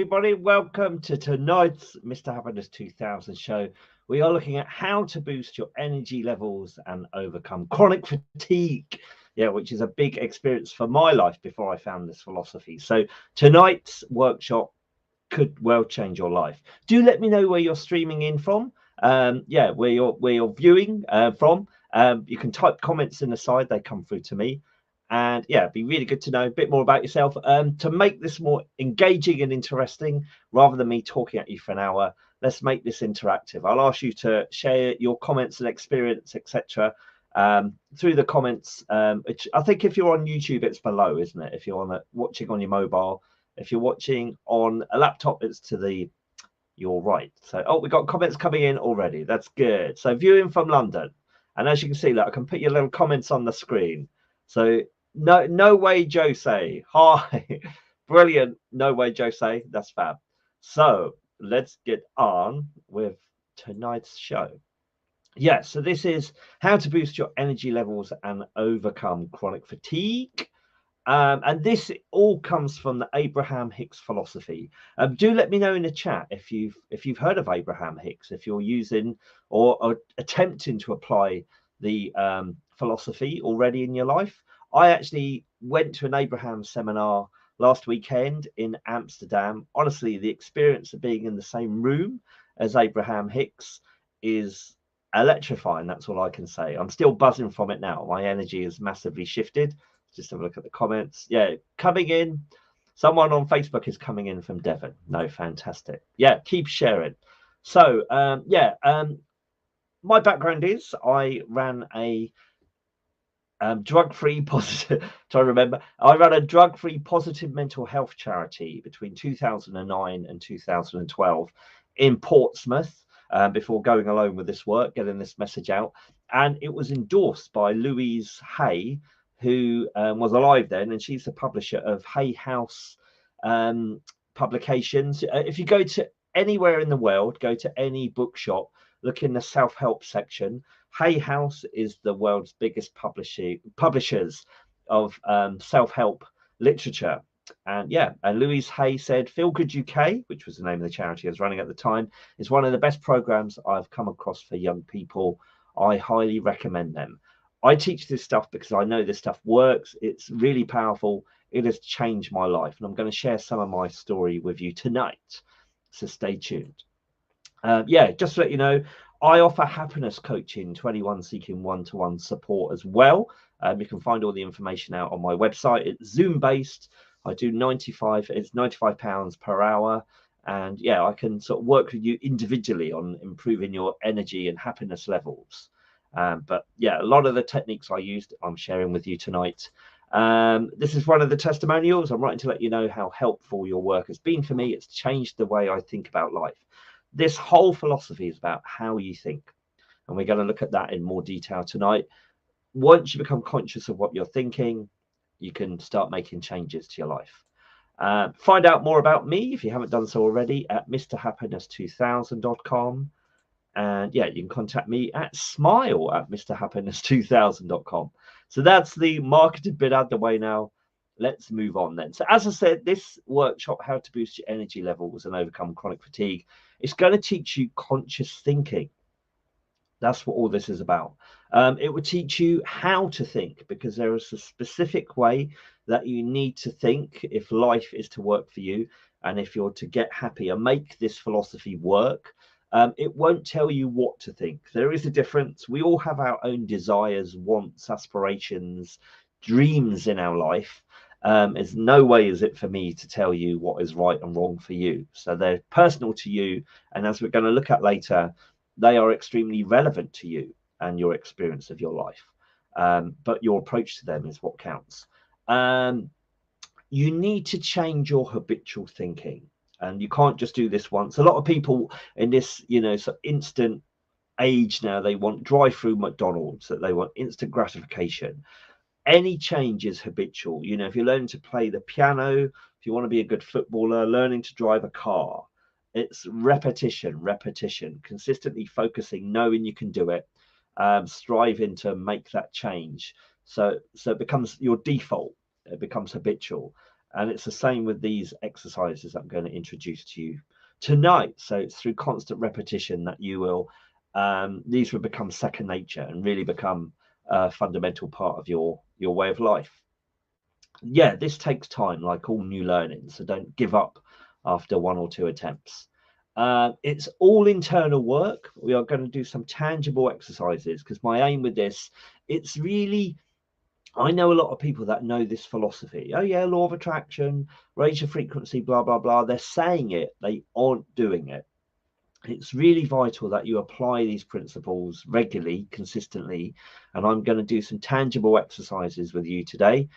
everybody. Welcome to tonight's Mr. Happiness 2000 show. We are looking at how to boost your energy levels and overcome chronic fatigue. Yeah, which is a big experience for my life before I found this philosophy. So tonight's workshop could well change your life. Do let me know where you're streaming in from. Yeah, where you're viewing from. You can type comments in the side; they come through to me. And yeah, it'd be really good to know a bit more about yourself. To make this more engaging and interesting, rather than me talking at you for an hour, let's make this interactive. I'll ask you to share your comments and experience, etc., through the comments. Which I think if you're on YouTube, it's below, isn't it? If you're watching on your mobile, if you're watching on a laptop, it's to your right. So, oh, we got comments coming in already. That's good. So, viewing from London, and as you can see, look, I can put your little comments on the screen. So, no way, Jose. Hi, brilliant. No way, Jose. That's fab. So, let's get on with tonight's show. Yeah, so this is how to boost your energy levels and overcome chronic fatigue. And this all comes from the Abraham-Hicks philosophy. Do let me know in the chat if you've heard of Abraham-Hicks, if you're using or attempting to apply the philosophy already in your life. I actually went to an Abraham seminar last weekend in Amsterdam. Honestly, the experience of being in the same room as Abraham-Hicks is electrifying. That's all I can say. I'm still buzzing from it now. My energy has massively shifted. Just have a look at the comments. Yeah, coming in. Someone on Facebook is coming in from Devon. No, fantastic. Yeah, keep sharing. So, my background is I ran a drug-free positive. Try to remember. I ran a drug-free positive mental health charity between 2009 and 2012 in Portsmouth. Before going alone with this work, getting this message out, and it was endorsed by Louise Hay, who was alive then, and she's the publisher of Hay House publications. If you go to anywhere in the world, go to any bookshop, look in the self-help section. Hay House is the world's biggest publishers of self-help literature. And yeah, and Louise Hay said Feel Good UK, which was the name of the charity I was running at the time, is one of the best programs I've come across for young people. I highly recommend them. I teach this stuff because I know this stuff works. It's really powerful. It has changed my life. And I'm going to share some of my story with you tonight. So stay tuned. Yeah, just to let you know, I offer happiness coaching to anyone seeking one-to-one support as well. You can find all the information out on my website. It's Zoom-based. I do it's £95 per hour. And yeah, I can sort of work with you individually on improving your energy and happiness levels. But yeah, a lot of the techniques I used, I'm sharing with you tonight. This is one of the testimonials. I'm writing to let you know how helpful your work has been for me. It's changed the way I think about life. This whole philosophy is about how you think. And we're going to look at that in more detail tonight. Once you become conscious of what you're thinking, you can start making changes to your life. Find out more about me if you haven't done so already at mrhappiness2000.com. And yeah, you can contact me at smile@mrhappiness2000.com. So that's the marketed bit out of the way now. Let's move on then. So as I said, this workshop, how to boost your energy levels and overcome chronic fatigue, it's going to teach you conscious thinking. That's what all this is about. It will teach you how to think, because there is a specific way that you need to think if life is to work for you and if you're to get happy and make this philosophy work. It won't tell you what to think. There is a difference. We all have our own desires, wants, aspirations, dreams in our life. There's no way is it for me to tell you what is right and wrong for you. So they're personal to you. And as we're going to look at later, they are extremely relevant to you and your experience of your life. But your approach to them is what counts. You need to change your habitual thinking. And you can't just do this once. A lot of people in this, sort of instant age now, they want drive-through McDonald's, that they want instant gratification. Any change is habitual. If you're learning to play the piano, if you want to be a good footballer, learning to drive a car, it's repetition, consistently focusing, knowing you can do it, striving to make that change. So it becomes your default. It becomes habitual. And it's the same with these exercises I'm going to introduce to you tonight. So it's through constant repetition that you will, these will become second nature and really become a fundamental part of your way of life. Yeah, this takes time, like all new learning, so don't give up after 1 or 2 attempts. It's all internal work. We are going to do some tangible exercises because my aim with this, it's really, I know a lot of people that know this philosophy. Oh yeah, law of attraction, raise your frequency, blah, blah, blah. They're saying it, they aren't doing it. It's really vital that you apply these principles regularly, consistently. And I'm going to do some tangible exercises with you today,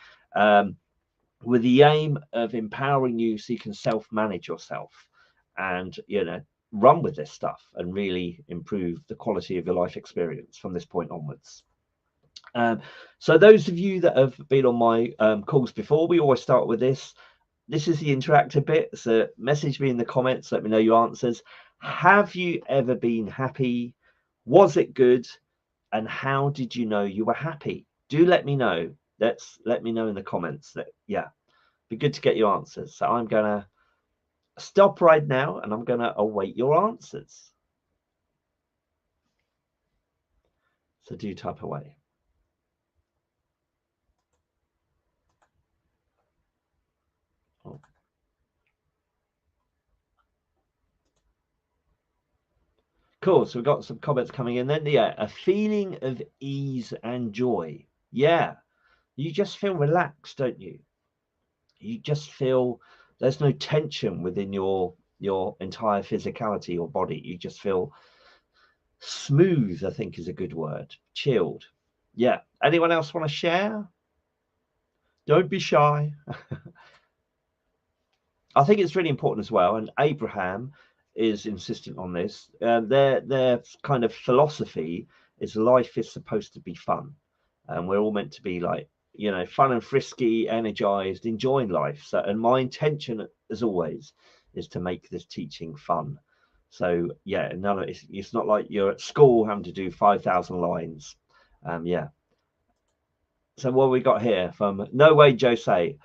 with the aim of empowering you so you can self-manage yourself and, you know, run with this stuff and really improve the quality of your life experience from this point onwards. So those of you that have been on my calls before, we always start with this. This is the interactive bit. So message me in the comments, let me know your answers. Have you ever been happy? Was it good? And how did you know you were happy? Do let me know. Let me know in the comments. That, yeah, be good to get your answers. So I'm gonna stop right now and I'm gonna await your answers. So do type away. Oh. Cool. So we've got some comments coming in then. Yeah, a feeling of ease and joy. Yeah, you just feel relaxed, don't you? You just feel there's no tension within your entire physicality or body. You just feel smooth, I think is a good word. Chilled. Yeah. Anyone else want to share? Don't be shy. I think it's really important as well, and Abraham is insistent on this. Their kind of philosophy is life is supposed to be fun, and we're all meant to be like, you know, fun and frisky, energized, enjoying life. So, and my intention, as always, is to make this teaching fun. So yeah, none of it's not like you're at school having to do 5,000 lines. Yeah. So what we got here from No Way Jose.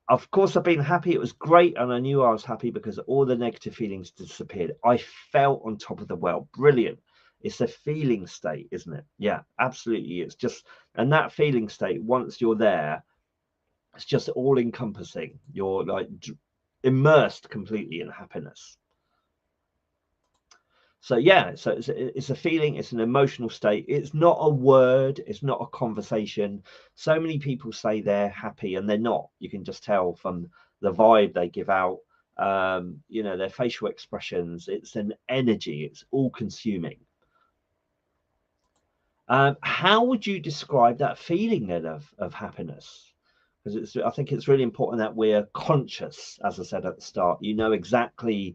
Of course, I've been happy. It was great. And I knew I was happy because all the negative feelings disappeared. I felt on top of the world. Brilliant. It's a feeling state, isn't it? Yeah, absolutely. It's just, and that feeling state, once you're there, it's just all encompassing. You're like immersed completely in happiness. So yeah, so it's a feeling, it's an emotional state. It's not a word, it's not a conversation. So many people say they're happy and they're not. You can just tell from the vibe they give out, you know, their facial expressions. It's an energy, it's all consuming. How would you describe that feeling then of happiness? Because I think it's really important that we're conscious, as I said at the start. You know exactly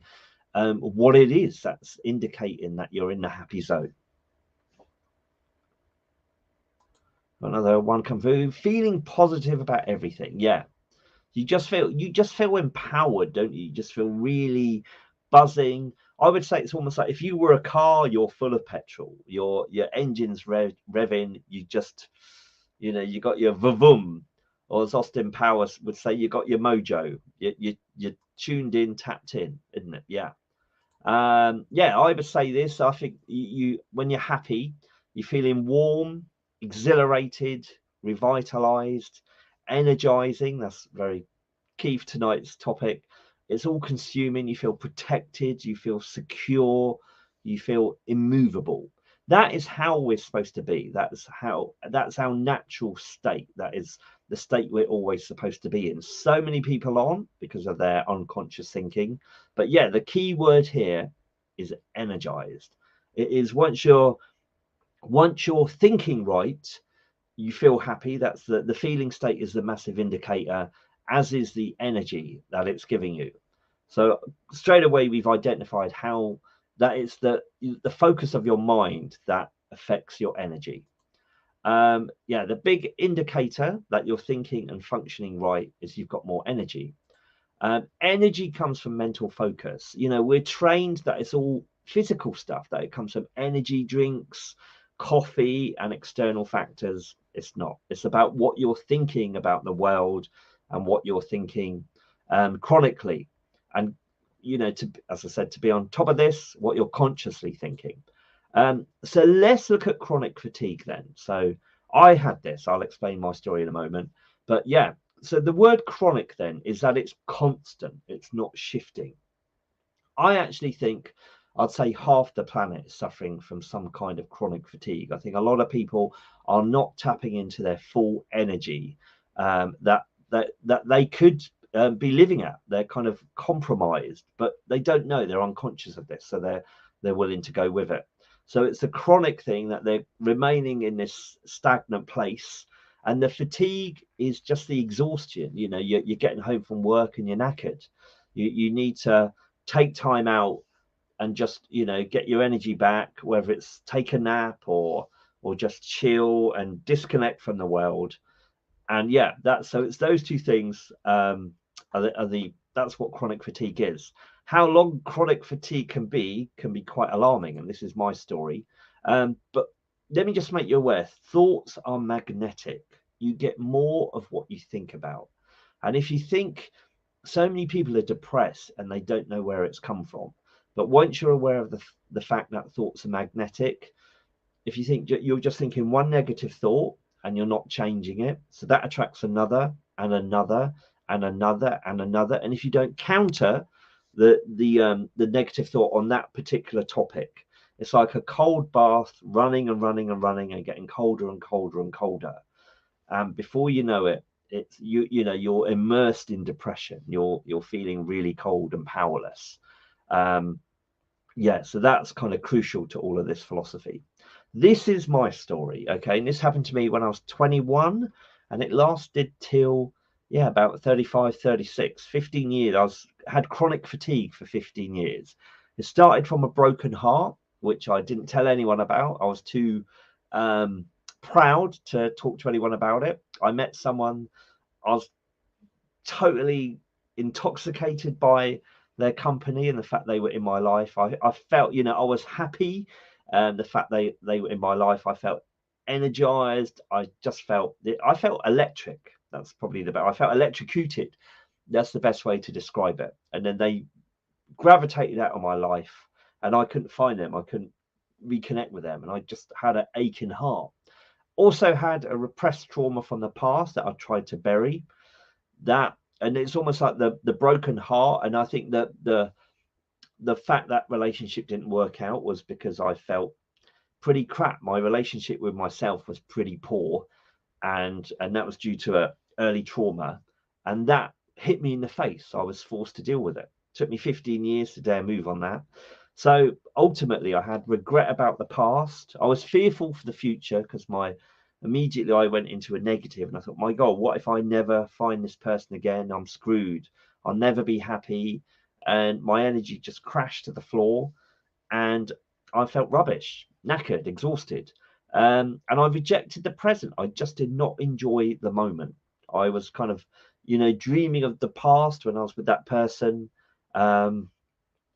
what it is that's indicating that you're in the happy zone. Another one come through, feeling positive about everything. Yeah, you just feel empowered, don't you? You just feel really buzzing. I would say it's almost like if you were a car, you're full of petrol, your engine's revving, you just, you know, you got your vavoom, or as Austin Powers would say, you got your mojo. You're tuned in, tapped in, isn't it? Yeah. Yeah, I would say this. I think you when you're happy, you're feeling warm, exhilarated, revitalized, energizing. That's very key for tonight's topic. It's all consuming. You feel protected, you feel secure, you feel immovable. That is how we're supposed to be. That's our natural state. That is the state we're always supposed to be in. So many people aren't because of their unconscious thinking. But yeah, the key word here is energized. It is once you're thinking right, you feel happy. That's the feeling state is the massive indicator, as is the energy that it's giving you. So straight away we've identified how that is the focus of your mind that affects your energy. Yeah, the big indicator that you're thinking and functioning right is you've got more energy. Energy comes from mental focus. You know, we're trained that it's all physical stuff, that it comes from energy drinks, coffee, and external factors. It's not. It's about what you're thinking about the world and what you're thinking chronically. And, you know, to, as I said, to be on top of this, what you're consciously thinking. So let's look at chronic fatigue then. So I had this, I'll explain my story in a moment. But yeah, so the word chronic then is that it's constant, it's not shifting. I actually think I'd say half the planet is suffering from some kind of chronic fatigue. I think a lot of people are not tapping into their full energy that they could be living at. They're kind of compromised, but they don't know. They're unconscious of this, so they're willing to go with it. So it's a chronic thing that they're remaining in this stagnant place. And the fatigue is just the exhaustion. You know, you're getting home from work and you're knackered. You need to take time out and just, you know, get your energy back, whether it's take a nap or just chill and disconnect from the world. And yeah, that's, so it's those two things that's what chronic fatigue is. How long chronic fatigue can be quite alarming, and this is my story. But let me just make you aware, thoughts are magnetic. You get more of what you think about. And if you think, so many people are depressed and they don't know where it's come from. But once you're aware of the fact that thoughts are magnetic, if you think you're just thinking one negative thought and you're not changing it, so that attracts another and another and another and another. And if you don't counter the negative thought on that particular topic, it's like a cold bath, running and running and running and getting colder and colder and colder. Before you know it, it's you know, you're immersed in depression. You're feeling really cold and powerless. Yeah, so that's kind of crucial to all of this philosophy. This is my story, okay? And this happened to me when I was 21, and it lasted till, yeah, about 35, 36, 15 years. Had chronic fatigue for 15 years. It started from a broken heart, which I didn't tell anyone about. I was too proud to talk to anyone about it. I met someone, I was totally intoxicated by their company and the fact they were in my life. I felt, you know, I was happy. The fact they were in my life, I felt energized. I felt electric. That's probably the best. I felt electrocuted. That's the best way to describe it. And then they gravitated out of my life, and I couldn't find them. I couldn't reconnect with them, and I just had an aching heart. Also had a repressed trauma from the past that I tried to bury. And it's almost like the broken heart. And I think that the fact that relationship didn't work out was because I felt pretty crap. My relationship with myself was pretty poor, and that was due to a early trauma, and that hit me in the face. I was forced to deal with it. Took me 15 years to dare move on that. So ultimately I had regret about the past. I was fearful for the future because immediately I went into a negative, and I thought, my God, what if I never find this person again? I'm screwed. I'll never be happy. And my energy just crashed to the floor, and I felt rubbish, knackered, exhausted. And I rejected the present. I just did not enjoy the moment. I was kind of, you know, dreaming of the past when I was with that person. And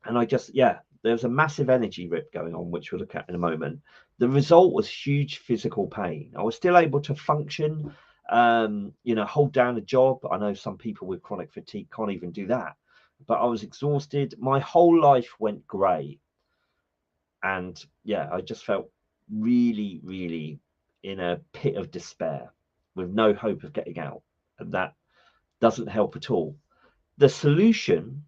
I just, yeah, there was a massive energy rip going on, which we'll look at in a moment. The result was huge physical pain. I was still able to function, you know, hold down a job. I know some people with chronic fatigue can't even do that, but I was exhausted. My whole life went grey. And yeah, I just felt really, really in a pit of despair with no hope of getting out. And that doesn't help at all. The solution,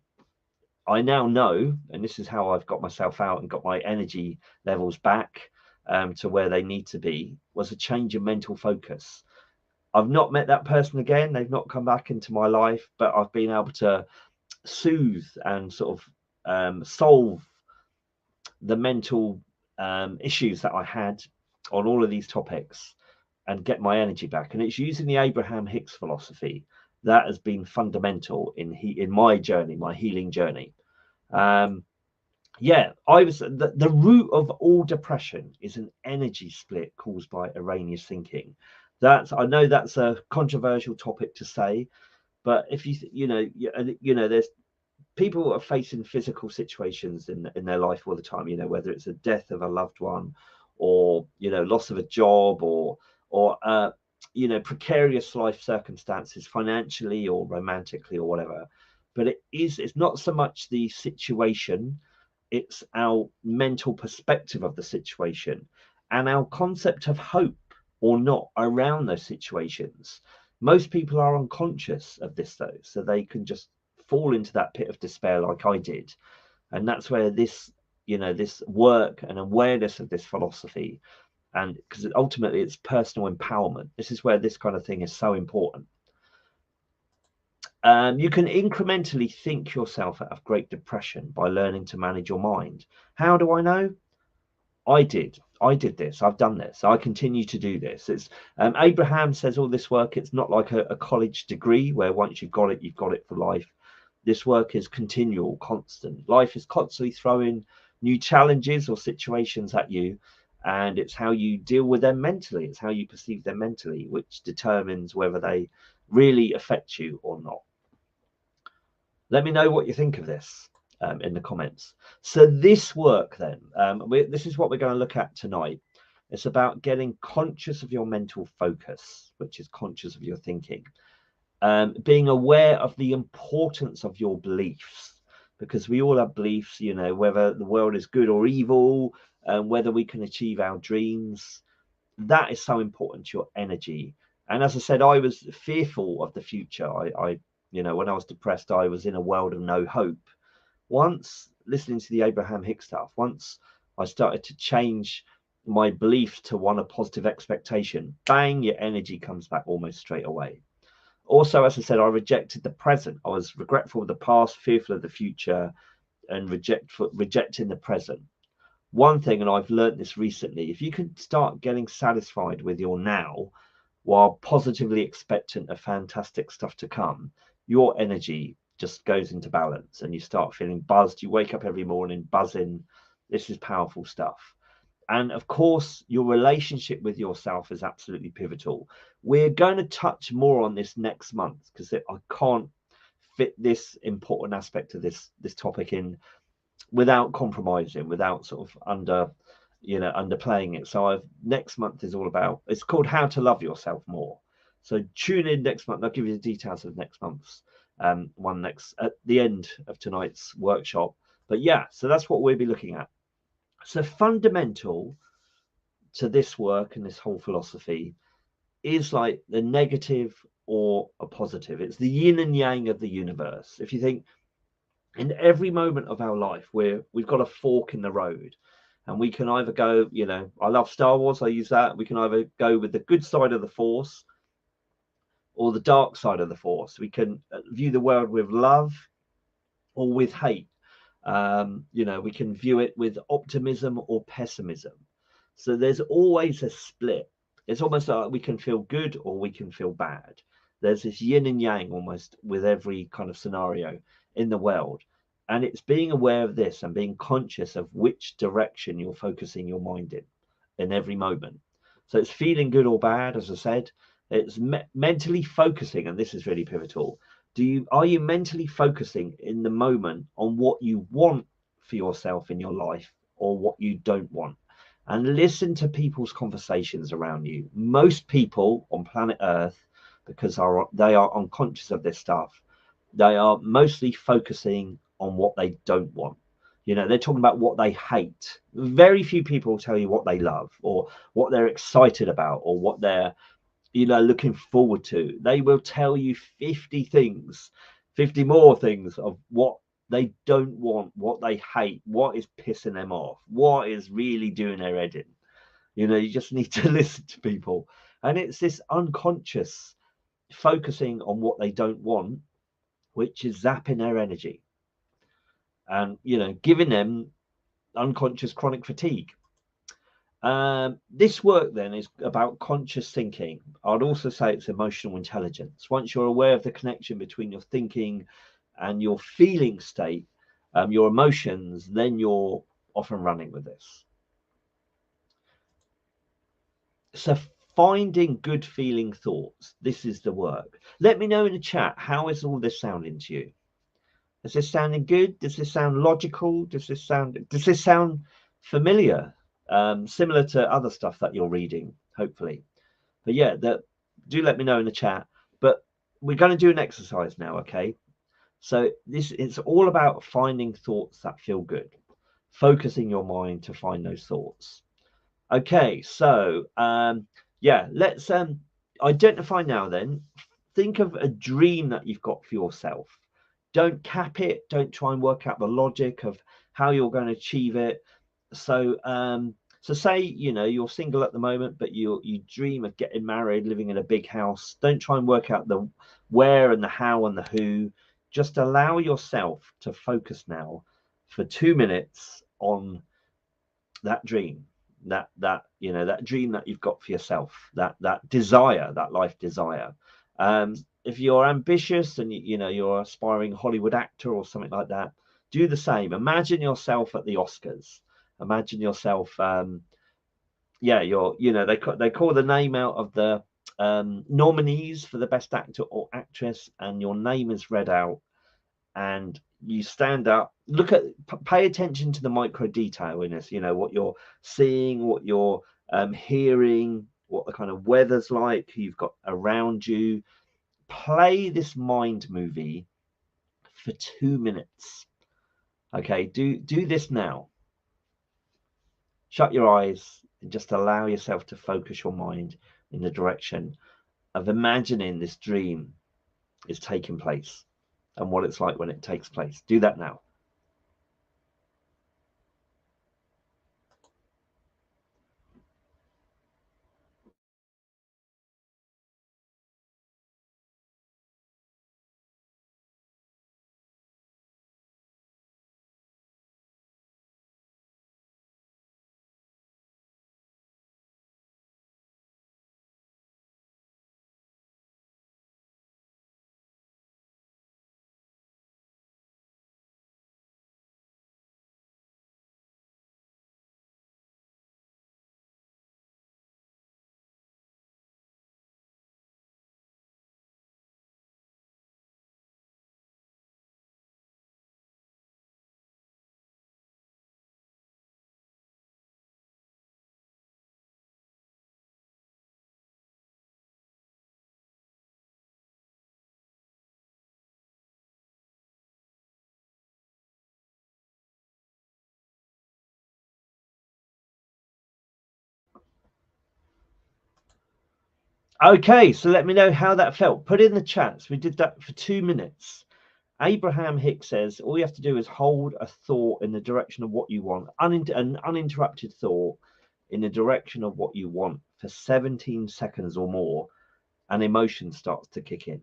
I now know, and this is how I've got myself out and got my energy levels back to where they need to be, was a change in mental focus. I've not met that person again. They've not come back into my life, but I've been able to soothe and sort of solve the mental issues that I had on all of these topics and get my energy back. And it's using the Abraham-Hicks philosophy that has been fundamental in my journey, my healing journey. Yeah, the root of all depression is an energy split caused by erroneous thinking. I know that's a controversial topic to say, but if you know, there's people are facing physical situations in their life all the time, you know, whether it's a death of a loved one, or, you know, loss of a job, or you know, precarious life circumstances financially or romantically or whatever. but it's not so much the situation, it's our mental perspective of the situation and our concept of hope or not around those situations. Most people are unconscious of this though, so they can just fall into that pit of despair like I did. And that's where this, this work and awareness of this philosophy, and because ultimately it's personal empowerment, this is where this kind of thing is so important. You can incrementally think yourself out of Great Depression by learning to manage your mind. How do I know? I did this. I've done this. I continue to do this. It's Abraham says all this work, it's not like a college degree where once you've got it for life. This work is continual, constant. Life is constantly throwing new challenges or situations at you, and it's how you deal with them mentally. It's how you perceive them mentally, which determines whether they really affect you or not. Let me know what you think of this in the comments. So this work then, this is what we're going to look at tonight. It's about getting conscious of your mental focus, which is conscious of your thinking. Being aware of the importance of your beliefs, because we all have beliefs, whether the world is good or evil, whether we can achieve our dreams. That is so important to your energy. And as I said, I was fearful of the future. I when I was depressed, I was in a world of no hope. Once listening to the Abraham-Hicks stuff, once I started to change my belief to one of positive expectation, bang, your energy comes back almost straight away. Also, as I said, I rejected the present. I was regretful of the past, fearful of the future, and rejecting the present. One thing, and I've learned this recently, if you can start getting satisfied with your now while positively expectant of fantastic stuff to come, your energy just goes into balance and you start feeling buzzed. You wake up every morning buzzing. This is powerful stuff. And of course, your relationship with yourself is absolutely pivotal. We're going to touch more on this next month because I can't fit this important aspect of this topic in without compromising, without sort of underplaying it. So next month is all about, it's called How to Love Yourself More. So tune in next month. I'll give you the details of next month's one at the end of tonight's workshop. But yeah, so that's what we'll be looking at. So fundamental to this work and this whole philosophy is like the negative or a positive. It's the yin and yang of the universe. If you think, in every moment of our life we've got a fork in the road, and we can either go, I love Star Wars, I use that, we can either go with the good side of the force or the dark side of the force. We can view the world with love or with hate. We can view it with optimism or pessimism. So there's always a split. It's almost like we can feel good or we can feel bad. There's this yin and yang almost with every kind of scenario in the world. And it's being aware of this and being conscious of which direction you're focusing your mind in every moment. So it's feeling good or bad, as I said. It's mentally focusing, and this is really pivotal. Are you mentally focusing in the moment on what you want for yourself in your life or what you don't want? And listen to people's conversations around you. Most people on planet Earth, because they are unconscious of this stuff, they are mostly focusing on what they don't want. They're talking about what they hate. Very few people tell you what they love or what they're excited about or what they're looking forward to. They will tell you 50 things, 50 more things of what they don't want, what they hate, what is pissing them off, what is really doing their head in. You just need to listen to people. And it's this unconscious focusing on what they don't want, which is zapping their energy and, giving them unconscious chronic fatigue. This work then is about conscious thinking. I'd also say it's emotional intelligence. Once you're aware of the connection between your thinking and your feeling state, your emotions, then you're off and running with this. So finding good feeling thoughts, this is the work. Let me know in the chat, how is all this sounding to you? Is this sounding good? Does this sound logical? Does this sound familiar? Similar to other stuff that you're reading, hopefully. But yeah, do let me know in the chat. But we're going to do an exercise now, okay? So it's all about finding thoughts that feel good, focusing your mind to find those thoughts. Okay, so yeah, let's identify now then. Think of a dream that you've got for yourself. Don't cap it. Don't try and work out the logic of how you're going to achieve it. So so say you're single at the moment, but you dream of getting married, living in a big house. Don't try and work out the where and the how and the who. Just allow yourself to focus now for 2 minutes on that dream, that dream that you've got for yourself, that desire, that life desire. If you're ambitious and you're an aspiring Hollywood actor or something like that, do the same. Imagine yourself at the Oscars. Imagine yourself, yeah, they call the name out of the nominees for the best actor or actress, and your name is read out, and you stand up, pay attention to the micro detail in this, what you're seeing, what you're hearing, what the kind of weather's like, who you've got around you. Play this mind movie for 2 minutes. Okay, do this now. Shut your eyes and just allow yourself to focus your mind in the direction of imagining this dream is taking place and what it's like when it takes place. Do that now. Okay, so let me know how that felt. Put in the chats. We did that for 2 minutes. Abraham-Hicks says all you have to do is hold a thought in the direction of what you want, an uninterrupted thought in the direction of what you want for 17 seconds or more, and emotion starts to kick in.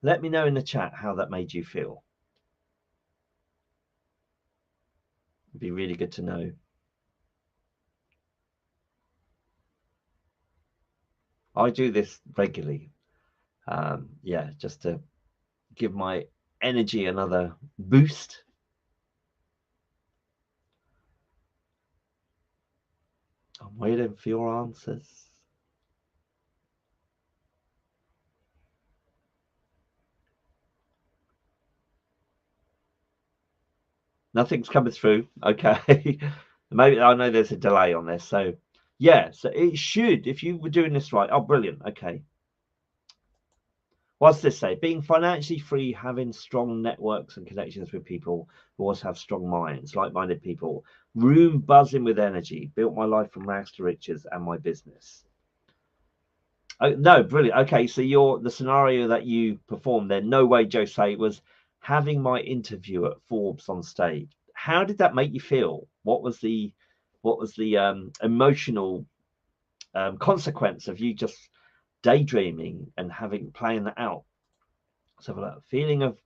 Let me know in the chat how that made you feel. It'd be really good to know. I do this regularly. Yeah, just to give my energy another boost. I'm waiting for your answers. Nothing's coming through. Okay. Maybe I know there's a delay on this. So yeah, so it should, if you were doing this right. Oh, brilliant. Okay. What's this say? Being financially free, having strong networks and connections with people who also have strong minds, like-minded people, room buzzing with energy, built my life from rags to riches and my business. Oh, no, brilliant. Okay, so the scenario that you performed there, no way, Jose, was having my interview at Forbes on stage. How did that make you feel? What was the emotional consequence of you just daydreaming and playing that out? So that feeling of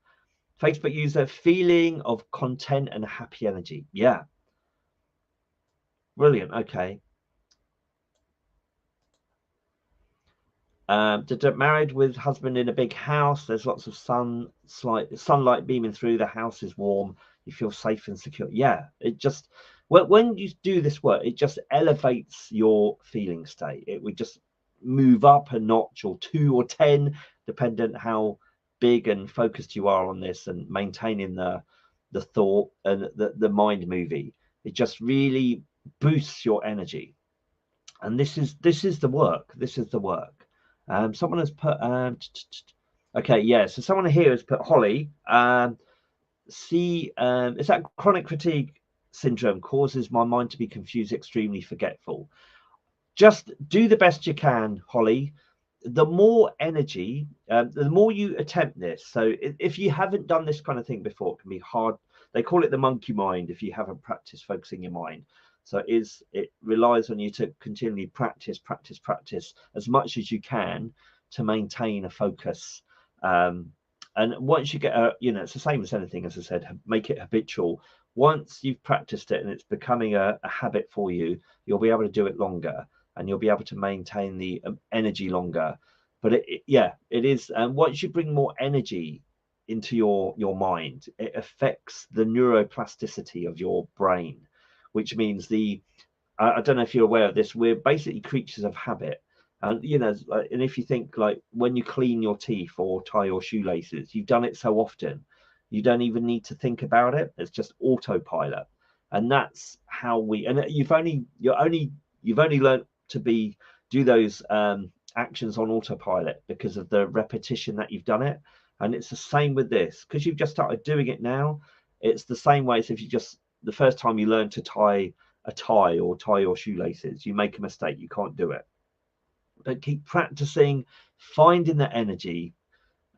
Facebook user, feeling of content and happy energy. Yeah, brilliant. Okay. Married with husband in a big house. There's lots of sunlight beaming through. The house is warm. You feel safe and secure. Yeah, it just when you do this work, it just elevates your feeling state. It would just move up a notch or 2 or 10, dependent how big and focused you are on this, and maintaining the thought and the mind movie. It just really boosts your energy, and this is the work. This is the work. Someone has put Okay, yeah. So someone here has put Holly. Is that chronic fatigue syndrome causes my mind to be confused, extremely forgetful. Just do the best you can, Holly. The more energy, the more you attempt this. So if you haven't done this kind of thing before, it can be hard. They call it the monkey mind if you haven't practiced focusing your mind. So it relies on you to continually practice as much as you can to maintain a focus. And once you get it's the same as anything, as I said, make it habitual. Once you've practiced it and it's becoming a habit for you, you'll be able to do it longer, and you'll be able to maintain the energy longer. But it is. And once you bring more energy into your mind, it affects the neuroplasticity of your brain, which means I don't know if you're aware of this. We're basically creatures of habit. And and if you think, like, when you clean your teeth or tie your shoelaces, you've done it so often, you don't even need to think about it. It's just autopilot. And that's how and you've only learned to do those actions on autopilot because of the repetition that you've done it. And it's the same with this, because you've just started doing it now. It's the same way as if you just, the first time you learn to tie a tie or tie your shoelaces, you make a mistake, you can't do it. But keep practicing, finding the energy,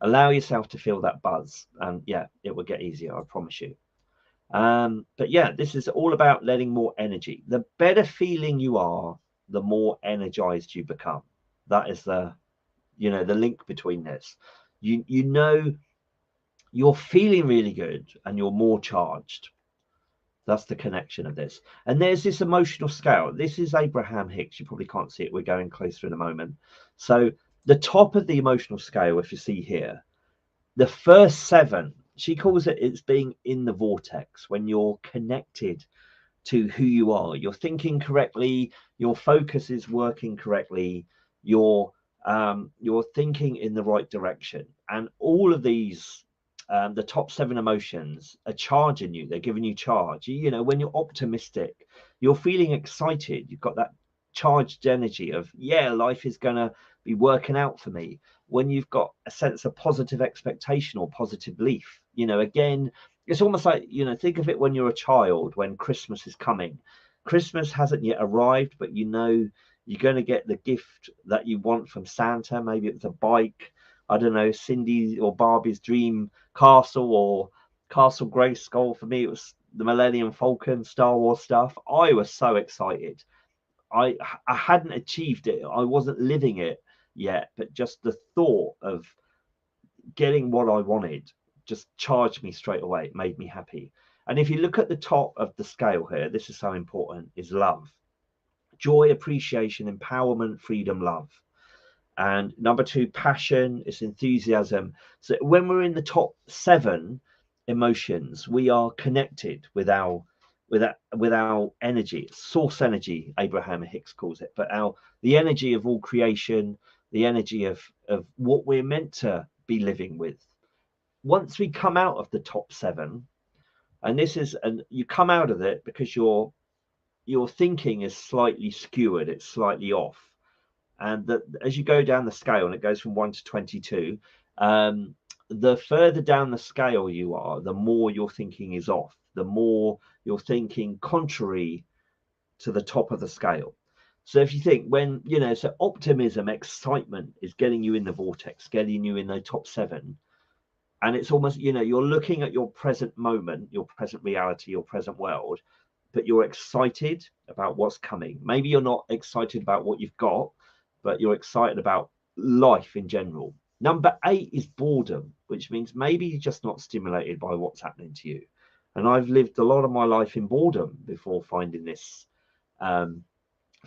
allow yourself to feel that buzz, and yeah, it will get easier, I promise you. But yeah, this is all about letting more energy. The better feeling you are, the more energized you become. That is the link between this. You're feeling really good and you're more charged. That's the connection of this. And there's this emotional scale. This is Abraham-Hicks. You probably can't see it. We're going closer in a moment. So the top of the emotional scale, if you see here, the first 7, she calls it's being in the vortex, when you're connected to who you are. You're thinking correctly. Your focus is working correctly. You're thinking in the right direction. And all of these, the top 7 emotions are charging you. They're giving you charge. When you're optimistic, you're feeling excited. You've got that charged energy of, yeah, life is going to be working out for me. When you've got a sense of positive expectation or positive belief, again, it's almost like, think of it when you're a child, when Christmas is coming. Christmas hasn't yet arrived, but you're going to get the gift that you want from Santa. Maybe it's a bike, I don't know, Cindy or Barbie's dream castle, or Castle Grayskull. For me, it was the Millennium Falcon, Star Wars stuff. I was so excited. I hadn't achieved it. I wasn't living it yet, but just the thought of getting what I wanted just charged me straight away. It made me happy. And if you look at the top of the scale here, this is so important, is love. Joy, appreciation, empowerment, freedom, love. And number 2, passion, is enthusiasm. So when we're in the top 7 emotions, we are connected with our energy, source energy, Abraham-Hicks calls it, but the energy of all creation, the energy of what we're meant to be living with. Once we come out of the top 7, and you come out of it because your thinking is slightly skewered, it's slightly off. And that as you go down the scale, and it goes from 1 to 22, the further down the scale you are, the more your thinking is off, the more you're thinking contrary to the top of the scale. So if you think so optimism, excitement is getting you in the vortex, getting you in the top 7. And it's almost, you're looking at your present moment, your present reality, your present world, but you're excited about what's coming. Maybe you're not excited about what you've got, but you're excited about life in general. Number 8 is boredom, which means maybe you're just not stimulated by what's happening to you. And I've lived a lot of my life in boredom before finding this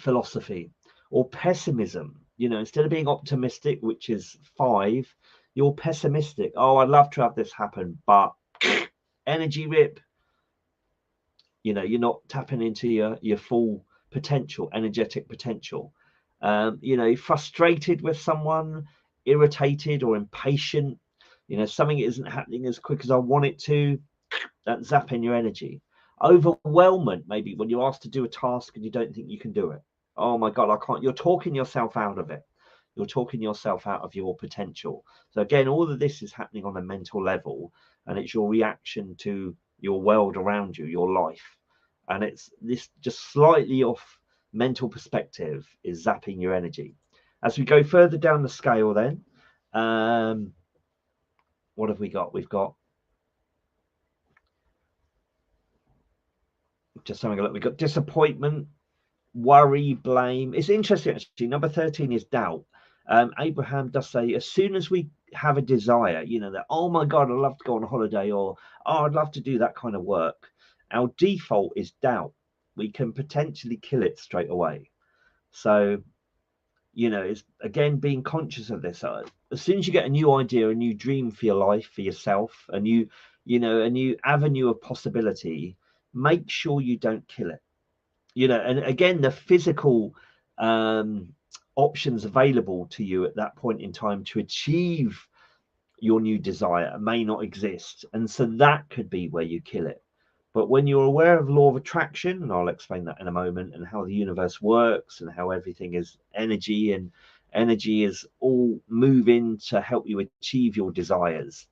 philosophy. Or pessimism, instead of being optimistic, which is 5, you're pessimistic. Oh, I'd love to have this happen, but energy rip. You're not tapping into your full potential, energetic potential. Frustrated with someone, irritated or impatient. Something isn't happening as quick as I want it to. That's zapping your energy. Overwhelmment, maybe when you're asked to do a task and you don't think you can do it. Oh my God, I can't. You're talking yourself out of it. You're talking yourself out of your potential. So again, all of this is happening on a mental level, and it's your reaction to your world around you, your life. And it's this just slightly off mental perspective is zapping your energy. As we go further down the scale then, what have we got? We've got, just having a look, we've got disappointment, worry, blame. It's interesting actually. Number 13 is doubt. Abraham does say, as soon as we have a desire, you know, that, oh my God, I'd love to go on a holiday, or oh, I'd love to do that kind of work, our default is doubt. We can potentially kill it straight away. So, you know, it's again being conscious of this. As soon as you get a new idea, a new dream for your life, for yourself, a new, you know, a new avenue of possibility, make sure you don't kill it. You know, and again, the physical options available to you at that point in time to achieve your new desire may not exist, and so that could be where you kill it. But when you're aware of law of attraction, and I'll explain that in a moment, and how the universe works and how everything is energy, and energy is all moving to help you achieve your desires,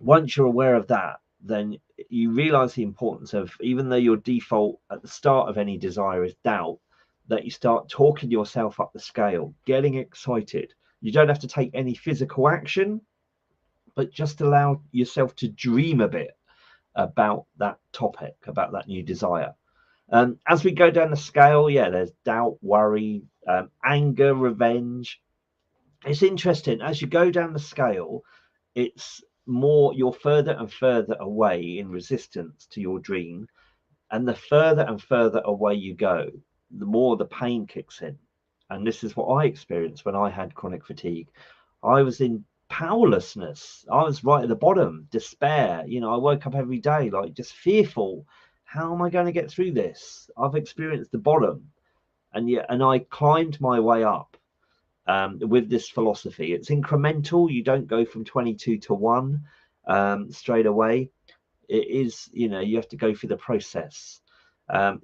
once you're aware of that, then you realize the importance of, even though your default at the start of any desire is doubt, that you start talking yourself up the scale, getting excited. You don't have to take any physical action, but just allow yourself to dream a bit about that topic, about that new desire. As we go down the scale, yeah, there's doubt, worry, anger, revenge. It's interesting, as you go down the scale, it's more, you're further and further away in resistance to your dream, and the further and further away you go, the more the pain kicks in. And this is what I experienced when I had chronic fatigue. I was in powerlessness. I was right at the bottom, despair. You know, I woke up every day like just fearful. How am I going to get through this? I've experienced the bottom, and yet, and I climbed my way up. With this philosophy, it's incremental. You don't go from 22 to 1 straight away. It is, you know, you have to go through the process.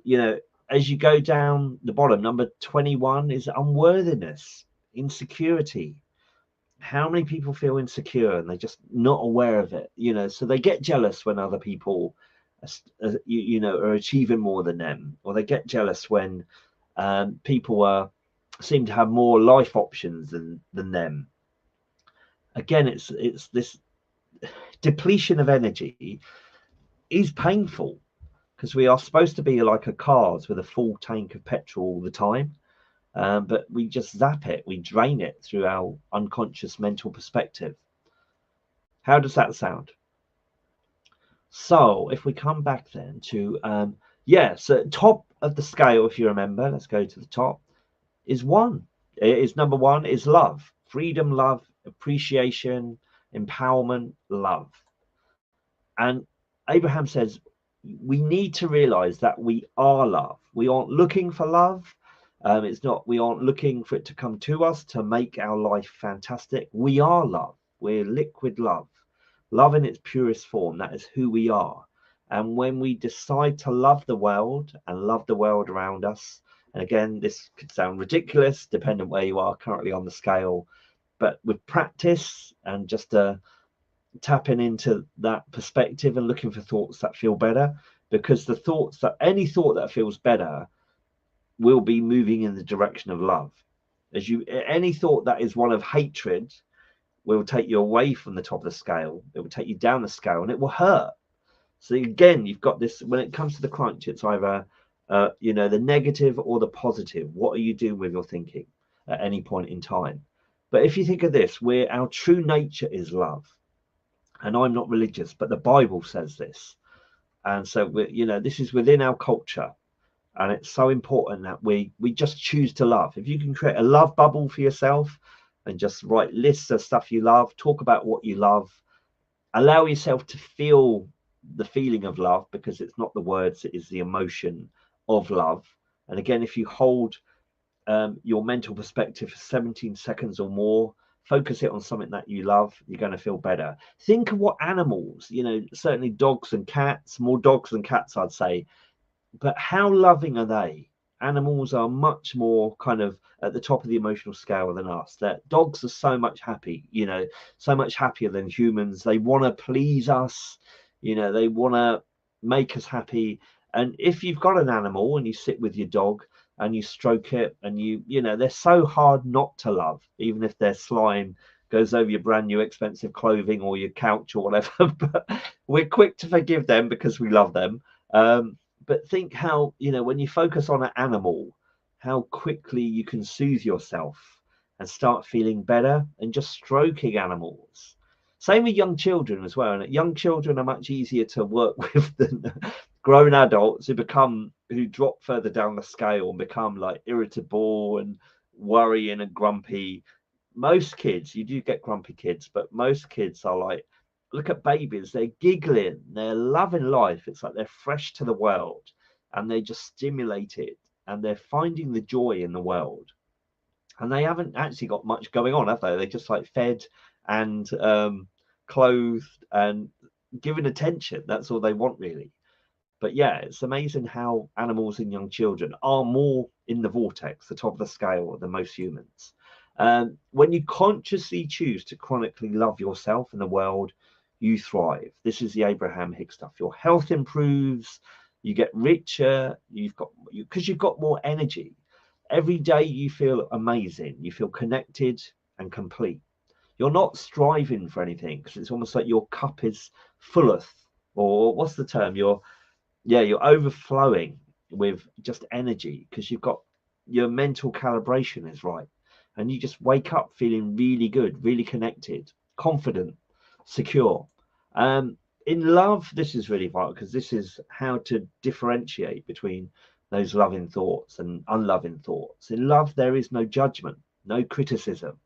You know, as you go down the bottom, number 21 is unworthiness, insecurity. How many people feel insecure and they're just not aware of it? You know, so they get jealous when other people, you know, are achieving more than them, or they get jealous when people seem to have more life options than them. Again, it's this depletion of energy is painful, because we are supposed to be like a cars with a full tank of petrol all the time, but we just zap it, we drain it through our unconscious mental perspective. How does that sound? So if we come back then to yeah, so top of the scale, if you remember, let's go to the top, is 1. It is number 1 is love, freedom, love, appreciation, empowerment, love. And Abraham says we need to realize that we are love. We aren't looking for love. It's not, we aren't looking for it to come to us to make our life fantastic. We are love. We're liquid love. Love in its purest form. That is who we are. And when we decide to love the world and love the world around us, and again, this could sound ridiculous depending where you are currently on the scale, but with practice and just tapping into that perspective and looking for thoughts that feel better, because the thoughts that, any thought that feels better will be moving in the direction of love. As you, any thought that is one of hatred will take you away from the top of the scale. It will take you down the scale, and it will hurt. So again, you've got this, when it comes to the crunch, it's either you know, the negative or the positive. What are you doing with your thinking at any point in time? But if you think of this, where our true nature is love, and I'm not religious, but the Bible says this, and so we, you know, this is within our culture, and it's so important that we just choose to love. If you can create a love bubble for yourself and just write lists of stuff you love, talk about what you love, allow yourself to feel the feeling of love, because it's not the words, it is the emotion of love. And again, if you hold your mental perspective for 17 seconds or more, focus it on something that you love, you're going to feel better. Think of what animals, you know, certainly dogs and cats, more dogs than cats, I'd say, but how loving are they? Animals are much more kind of at the top of the emotional scale than us. That dogs are so much happy, you know, so much happier than humans. They want to please us, you know, they want to make us happy. And if you've got an animal and you sit with your dog and you stroke it, and you know, they're so hard not to love, even if their slime goes over your brand new expensive clothing or your couch or whatever. But we're quick to forgive them because we love them. But think how, you know, when you focus on an animal, how quickly you can soothe yourself and start feeling better, and just stroking animals. Same with young children as well. And young children are much easier to work with than grown adults who drop further down the scale and become like irritable and worrying and grumpy. Most kids, you do get grumpy kids, but most kids are like, look at babies, they're giggling, they're loving life. It's like they're fresh to the world and they just stimulate it, and they're finding the joy in the world. And they haven't actually got much going on, have they? They're just like fed and clothed and given attention. That's all they want, really. But yeah, it's amazing how animals and young children are more in the vortex, the top of the scale, than most humans. When you consciously choose to chronically love yourself and the world, you thrive. This is the Abraham-Hicks stuff. Your health improves, you get richer, because you've got more energy. Every day you feel amazing, you feel connected and complete. You're not striving for anything, because it's almost like your cup is fulleth, or what's the term? You're overflowing with just energy, because you've got your mental calibration is right, and you just wake up feeling really good, really connected, confident, secure. In love, this is really vital, because this is how to differentiate between those loving thoughts and unloving thoughts. In love, there is no judgment, no criticism.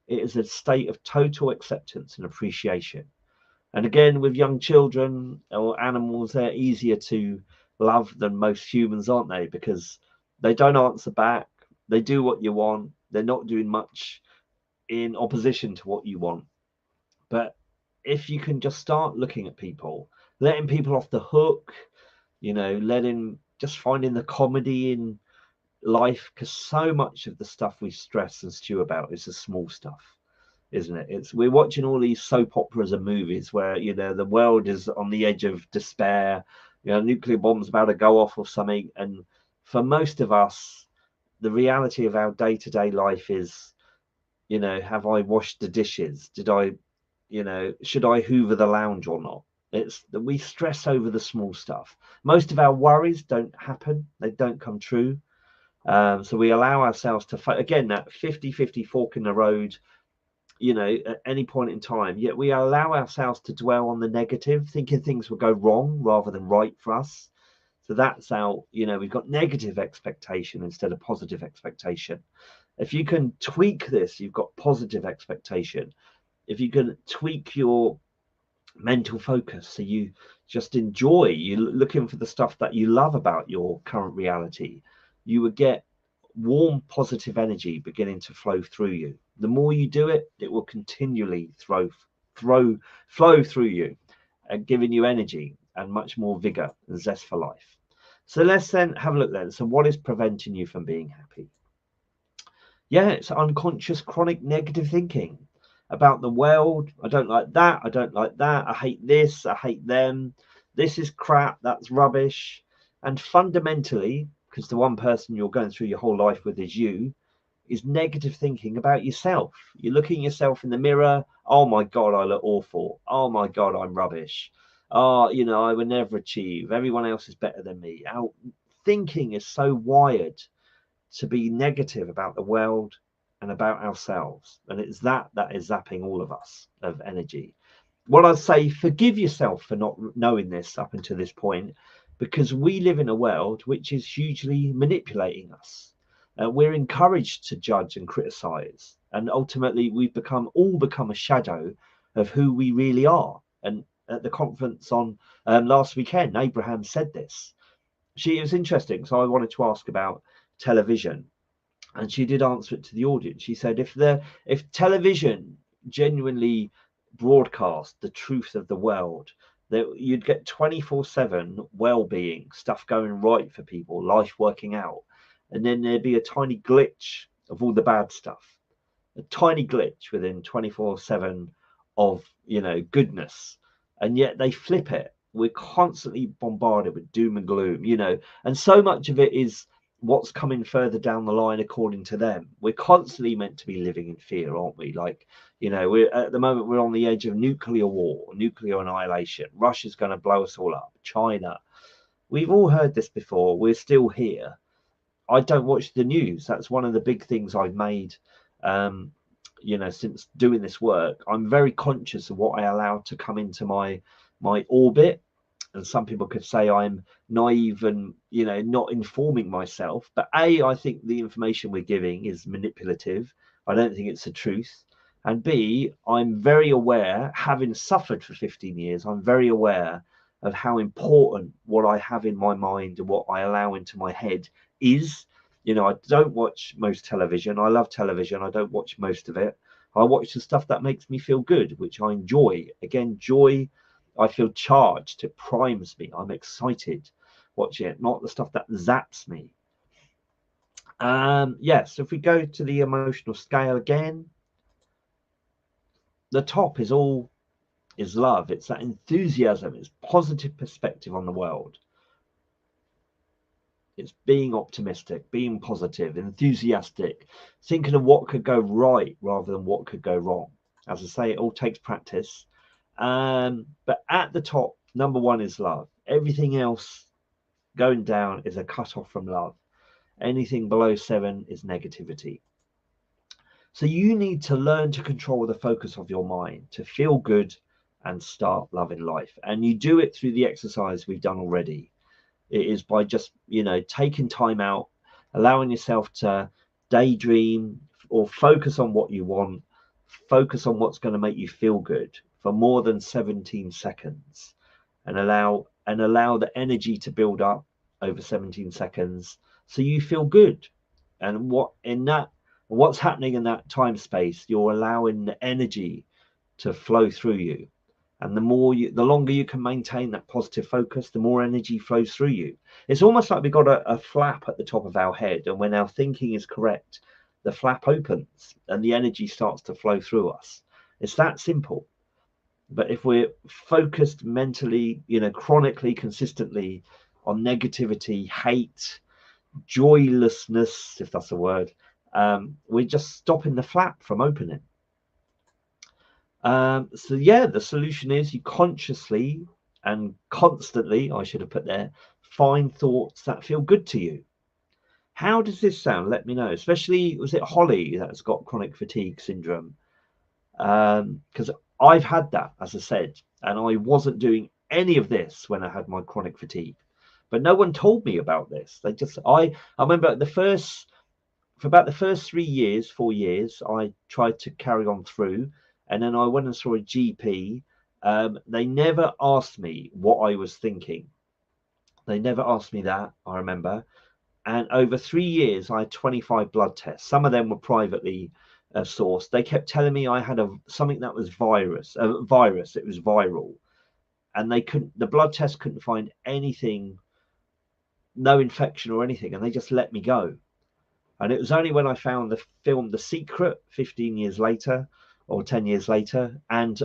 It is a state of total acceptance and appreciation. And again, with young children or animals, they're easier to love than most humans, aren't they? Because they don't answer back. They do what you want. They're not doing much in opposition to what you want. But if you can just start looking at people, letting people off the hook, you know, finding the comedy in life, because so much of the stuff we stress and stew about is the small stuff, isn't it? We're watching all these soap operas and movies where, you know, the world is on the edge of despair, you know, nuclear bombs about to go off or something. And for most of us, the reality of our day-to-day life is, you know, have I washed the dishes? Should I hoover the lounge or not? It's that we stress over the small stuff. Most of our worries don't happen, they don't come true. So we allow ourselves to again, that 50-50 fork in the road, you know, at any point in time. Yet we allow ourselves to dwell on the negative, thinking things will go wrong rather than right for us. So that's how, you know, we've got negative expectation instead of positive expectation. If you can tweak this, you've got positive expectation. If you can tweak your mental focus, so you just enjoy, you're looking for the stuff that you love about your current reality, you would get warm positive energy beginning to flow through you. The more you do it, it will continually flow through you, and giving you energy and much more vigor and zest for life. So let's then have a look then. So what is preventing you from being happy? Yeah, it's unconscious chronic negative thinking about the world. I don't like that, I don't like that, I hate this, I hate them, this is crap, that's rubbish. And fundamentally, because the one person you're going through your whole life with is you, is negative thinking about yourself. You're looking at yourself in the mirror, oh my god, I look awful, oh my god, I'm rubbish, oh, you know, I would never achieve, everyone else is better than me. Our thinking is so wired to be negative about the world and about ourselves, and it's that is zapping all of us of energy. What I'd say, forgive yourself for not knowing this up until this point, because we live in a world which is hugely manipulating us. We're encouraged to judge and criticize, and ultimately we've all become a shadow of who we really are. And at the conference on last weekend, Abraham said this. It was interesting, so I wanted to ask about television, and she did answer it to the audience. She said, if television genuinely broadcast the truth of the world, that you'd get 24/7 well-being stuff going right for people, life working out. and then there'd be a tiny glitch of all the bad stuff, a tiny glitch within 24/7 of, you know, goodness. And yet they flip it. We're constantly bombarded with doom and gloom, you know, and so much of it is what's coming further down the line according to them. We're constantly meant to be living in fear, aren't we? Like, you know, we're at the moment, we're on the edge of nuclear war, nuclear annihilation. Russia's going to blow us all up. China. We've all heard this before. We're still here. I don't watch the news. That's one of the big things I've made, you know, since doing this work. I'm very conscious of what I allow to come into my orbit. And some people could say I'm naive and, you know, not informing myself. But I think the information we're giving is manipulative. I don't think it's the truth. And B, I'm very aware, having suffered for 15 years, I'm very aware of how important what I have in my mind and what I allow into my head is. You know, I don't watch most television. I love television. I don't watch most of it. I watch the stuff that makes me feel good, which I enjoy. Again, joy, I feel charged. It primes me. I'm excited watching it, not the stuff that zaps me. Yes, so if we go to the emotional scale again, the top is all is love. It's that enthusiasm. It's positive perspective on the world. It's being optimistic, being positive, enthusiastic, thinking of what could go right rather than what could go wrong. As I say, it all takes practice. But at the top, number one is love. Everything else going down is a cut off from love. Anything below 7 is negativity. So you need to learn to control the focus of your mind, to feel good and start loving life. And you do it through the exercise we've done already. It is by just, you know, taking time out, allowing yourself to daydream or focus on what you want, focus on what's going to make you feel good for more than 17 seconds, and allow the energy to build up over 17 seconds so you feel good. And what's happening in that time space, you're allowing the energy to flow through you. And the longer you can maintain that positive focus, the more energy flows through you. It's almost like we've got a flap at the top of our head, and when our thinking is correct, the flap opens and the energy starts to flow through us. It's that simple. But if we're focused mentally, you know, chronically, consistently on negativity, hate, joylessness, if that's a word, we're just stopping the flap from opening. So yeah, the solution is you consciously and constantly, I should have put there, find thoughts that feel good to you. How does this sound? Let me know. Especially, was it Holly that's got chronic fatigue syndrome? Because I've had that, as I said, and I wasn't doing any of this when I had my chronic fatigue. But no one told me about this. I remember for about the first 3 years, 4 years, I tried to carry on through. And then I went and saw a GP. They never asked me what I was thinking. They never asked me that, I remember. And over 3 years, I had 25 blood tests. Some of them were privately sourced. They kept telling me I had something that was virus. It was viral. And the blood test couldn't find anything, no infection or anything. And they just let me go. And it was only when I found the film The Secret 15 years later, or 10 years later, and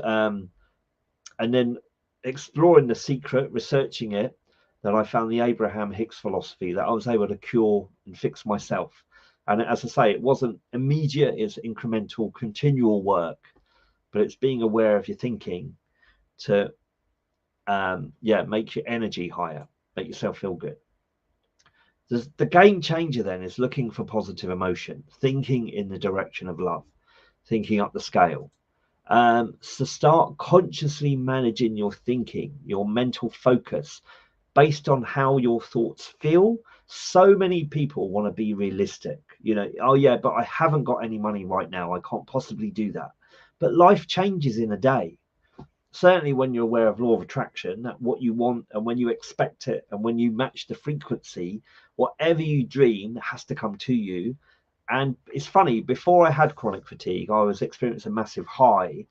then exploring The Secret, researching it, that I found the Abraham-Hicks philosophy, that I was able to cure and fix myself. And as I say, it wasn't immediate, it's incremental, continual work, but it's being aware of your thinking to make your energy higher, make yourself feel good. The game changer then is looking for positive emotion, thinking in the direction of love, thinking up the scale. So start consciously managing your thinking, your mental focus based on how your thoughts feel. So many people want to be realistic. You know, oh yeah, but I haven't got any money right now. I can't possibly do that. But life changes in a day. Certainly when you're aware of law of attraction, that what you want and when you expect it and when you match the frequency, whatever you dream has to come to you. And it's funny, before I had chronic fatigue, I was experiencing a massive high,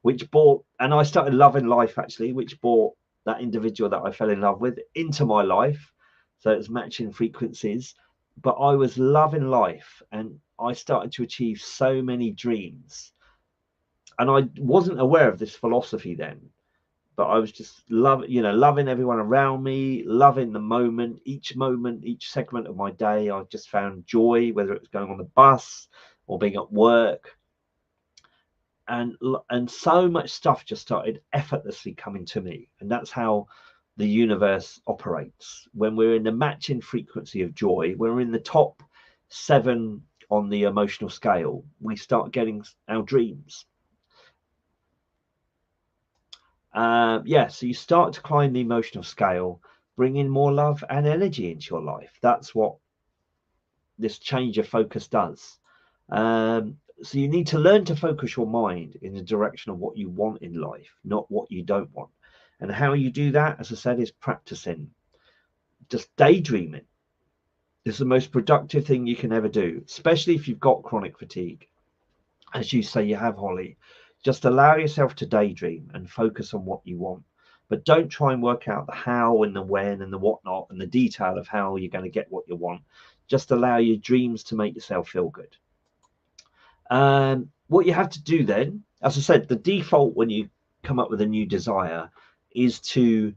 and I started loving life actually, which brought that individual that I fell in love with into my life. So it's matching frequencies. but I was loving life, and I started to achieve so many dreams. And I wasn't aware of this philosophy then, but I was just loving everyone around me, loving the moment, each segment of my day. I just found joy, whether it was going on the bus or being at work. And so much stuff just started effortlessly coming to me. And that's how the universe operates. When we're in the matching frequency of joy, when we're in the top 7 on the emotional scale, we start getting our dreams. So you start to climb the emotional scale, bringing more love and energy into your life. That's what this change of focus does. So you need to learn to focus your mind in the direction of what you want in life, not what you don't want. And how you do that, as I said, is practicing. Just daydreaming is the most productive thing you can ever do, especially if you've got chronic fatigue. As you say, you have, Holly. Just allow yourself to daydream and focus on what you want. But don't try and work out the how and the when and the whatnot and the detail of how you're going to get what you want. Just allow your dreams to make yourself feel good. What you have to do then, as I said, the default when you come up with a new desire is you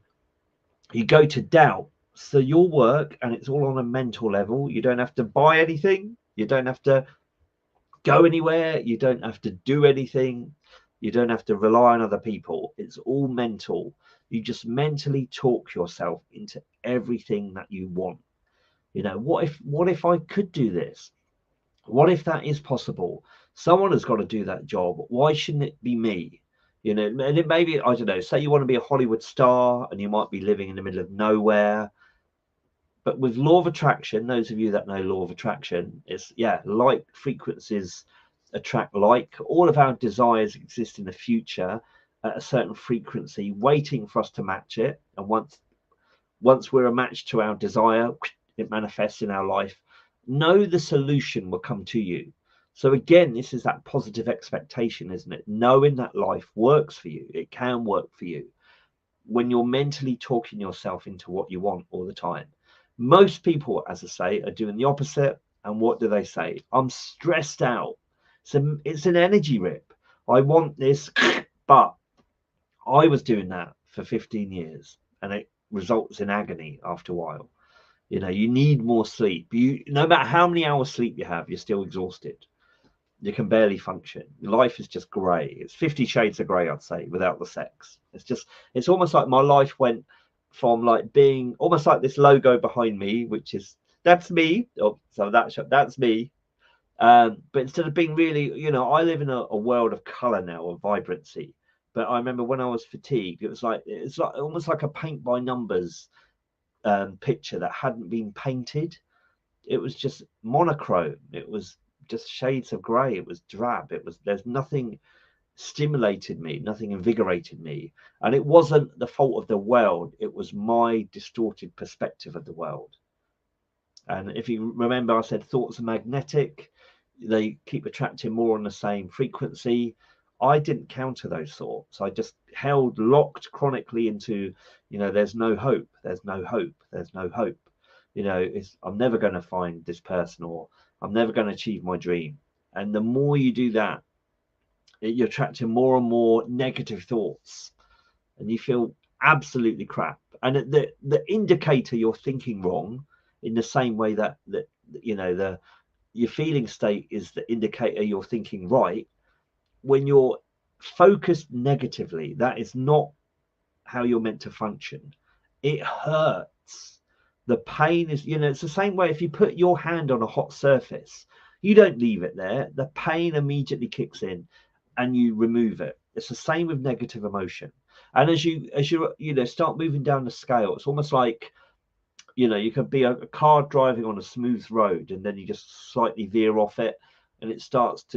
go to doubt. So you'll work, and it's all on a mental level. You don't have to buy anything. You don't have to go anywhere. You don't have to do anything. You don't have to rely on other people. It's all mental. You just mentally talk yourself into everything that you want. What if I could do this? What if that is possible? Someone has got to do that job. Why shouldn't it be me? And it maybe, I don't know, say you want to be a Hollywood star and you might be living in the middle of nowhere. But with law of attraction, those of you that know law of attraction, it's like frequencies attract like. All of our desires exist in the future at a certain frequency, waiting for us to match it. And once we're a match to our desire, it manifests in our life. Know the solution will come to you. So again, this is that positive expectation, isn't it? Knowing that life works for you. It can work for you when you're mentally talking yourself into what you want all the time. Most people, as I say, are doing the opposite. And what do they say? I'm stressed out. So it's an energy rip. I want this, but I was doing that for 15 years and it results in agony after a while. You need more sleep. No matter how many hours sleep you have, you're still exhausted. You can barely function. Life is just grey. It's 50 shades of grey, I'd say, without the sex. It's almost like my life went from like being almost like this logo behind me, which is, that's me. Oh, so that's me. But instead of being really, I live in a world of colour now, of vibrancy. But I remember when I was fatigued, it's like almost like a paint by numbers picture that hadn't been painted. It was just monochrome. It was just shades of grey. It was drab. There's nothing stimulated me, nothing invigorated me. And it wasn't the fault of the world. It was my distorted perspective of the world. And if you remember, I said thoughts are magnetic. They keep attracting more on the same frequency. I didn't counter those thoughts. I just held locked chronically into, there's no hope. There's no hope. There's no hope. I'm never going to find this person, or I'm never going to achieve my dream. And the more you do that, you're attracting more and more negative thoughts, and you feel absolutely crap. And the indicator you're thinking wrong, in the same way that your feeling state is the indicator you're thinking right. When you're focused negatively, that is not how you're meant to function. It hurts. The pain is, it's the same way if you put your hand on a hot surface, you don't leave it there. The pain immediately kicks in and you remove it. It's the same with negative emotion. And as you start moving down the scale, it's almost like, you could be a car driving on a smooth road, and then you just slightly veer off it, and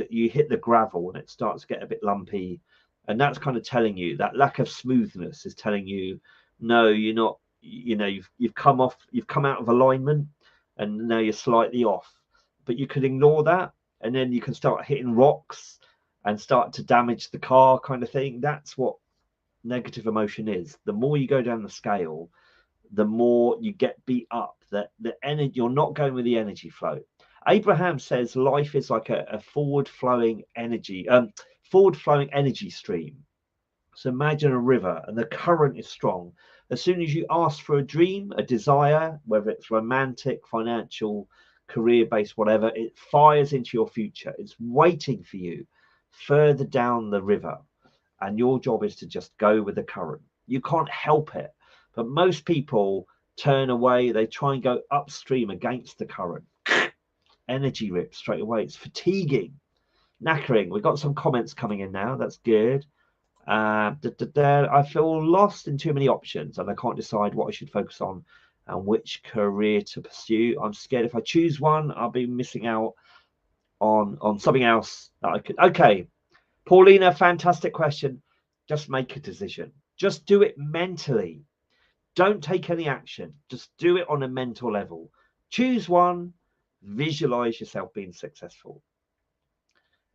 you hit the gravel and it starts to get a bit lumpy. And that's kind of telling you, that lack of smoothness is telling you, no, you're not, you've come out of alignment, and now you're slightly off. But you can ignore that, and then you can start hitting rocks and start to damage the car, kind of thing. That's what negative emotion is. The more you go down the scale, the more you get beat up. That the energy, you're not going with the energy flow. Abraham says life is like a forward flowing energy stream. So imagine a river and the current is strong. As soon as you ask for a dream, a desire, whether it's romantic, financial, career based, whatever, it fires into your future. It's waiting for you further down the river. And your job is to just go with the current. You can't help it. But most people turn away. They try and go upstream against the current. Energy rip straight away. It's fatiguing, knackering. We've got some comments coming in now. That's good. I feel lost in too many options and I can't decide what I should focus on and which career to pursue. I'm scared if I choose one, I'll be missing out on something else that I could. Okay, Paulina, fantastic question. Just make a decision. Just do it mentally. Don't take any action. Just do it on a mental level. Choose one. Visualize yourself being successful.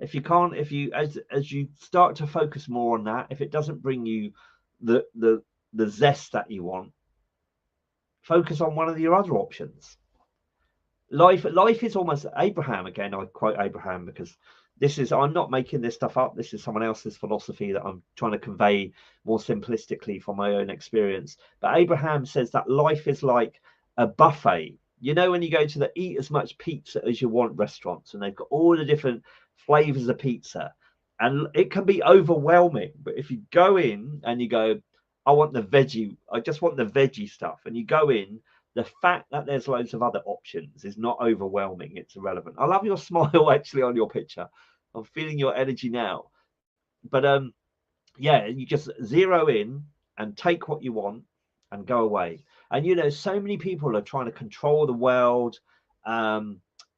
If you can't, if you as you start to focus more on that, if it doesn't bring you the zest that you want, focus on one of your other options. Life is almost Abraham. Again, I quote Abraham because I'm not making this stuff up. This is someone else's philosophy that I'm trying to convey more simplistically from my own experience. But Abraham says that life is like a buffet. You know, when you go to the eat as much pizza as you want restaurants, and they've got all the different flavors of pizza, and it can be overwhelming. But if you go in and you go, I just want the veggie stuff, and you go in, the fact that there's loads of other options is not overwhelming. It's irrelevant. I love your smile actually on your picture. I'm feeling your energy now. But yeah, you just zero in and take what you want and go away. And you know, so many people are trying to control the world.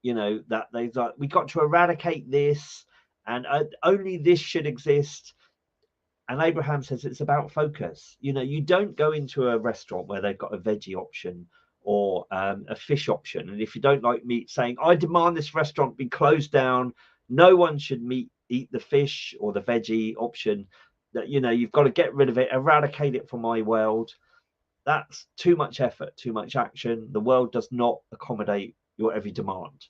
You know, that they've like, we got to eradicate this, and only this should exist. And Abraham says it's about focus. You know, you don't go into a restaurant where they've got a veggie option or a fish option, and if you don't like meat, saying I demand this restaurant be closed down. No one should eat the fish or the veggie option. That, you know, you've got to get rid of it, eradicate it from my world. That's too much effort, too much action. The world does not accommodate your every demand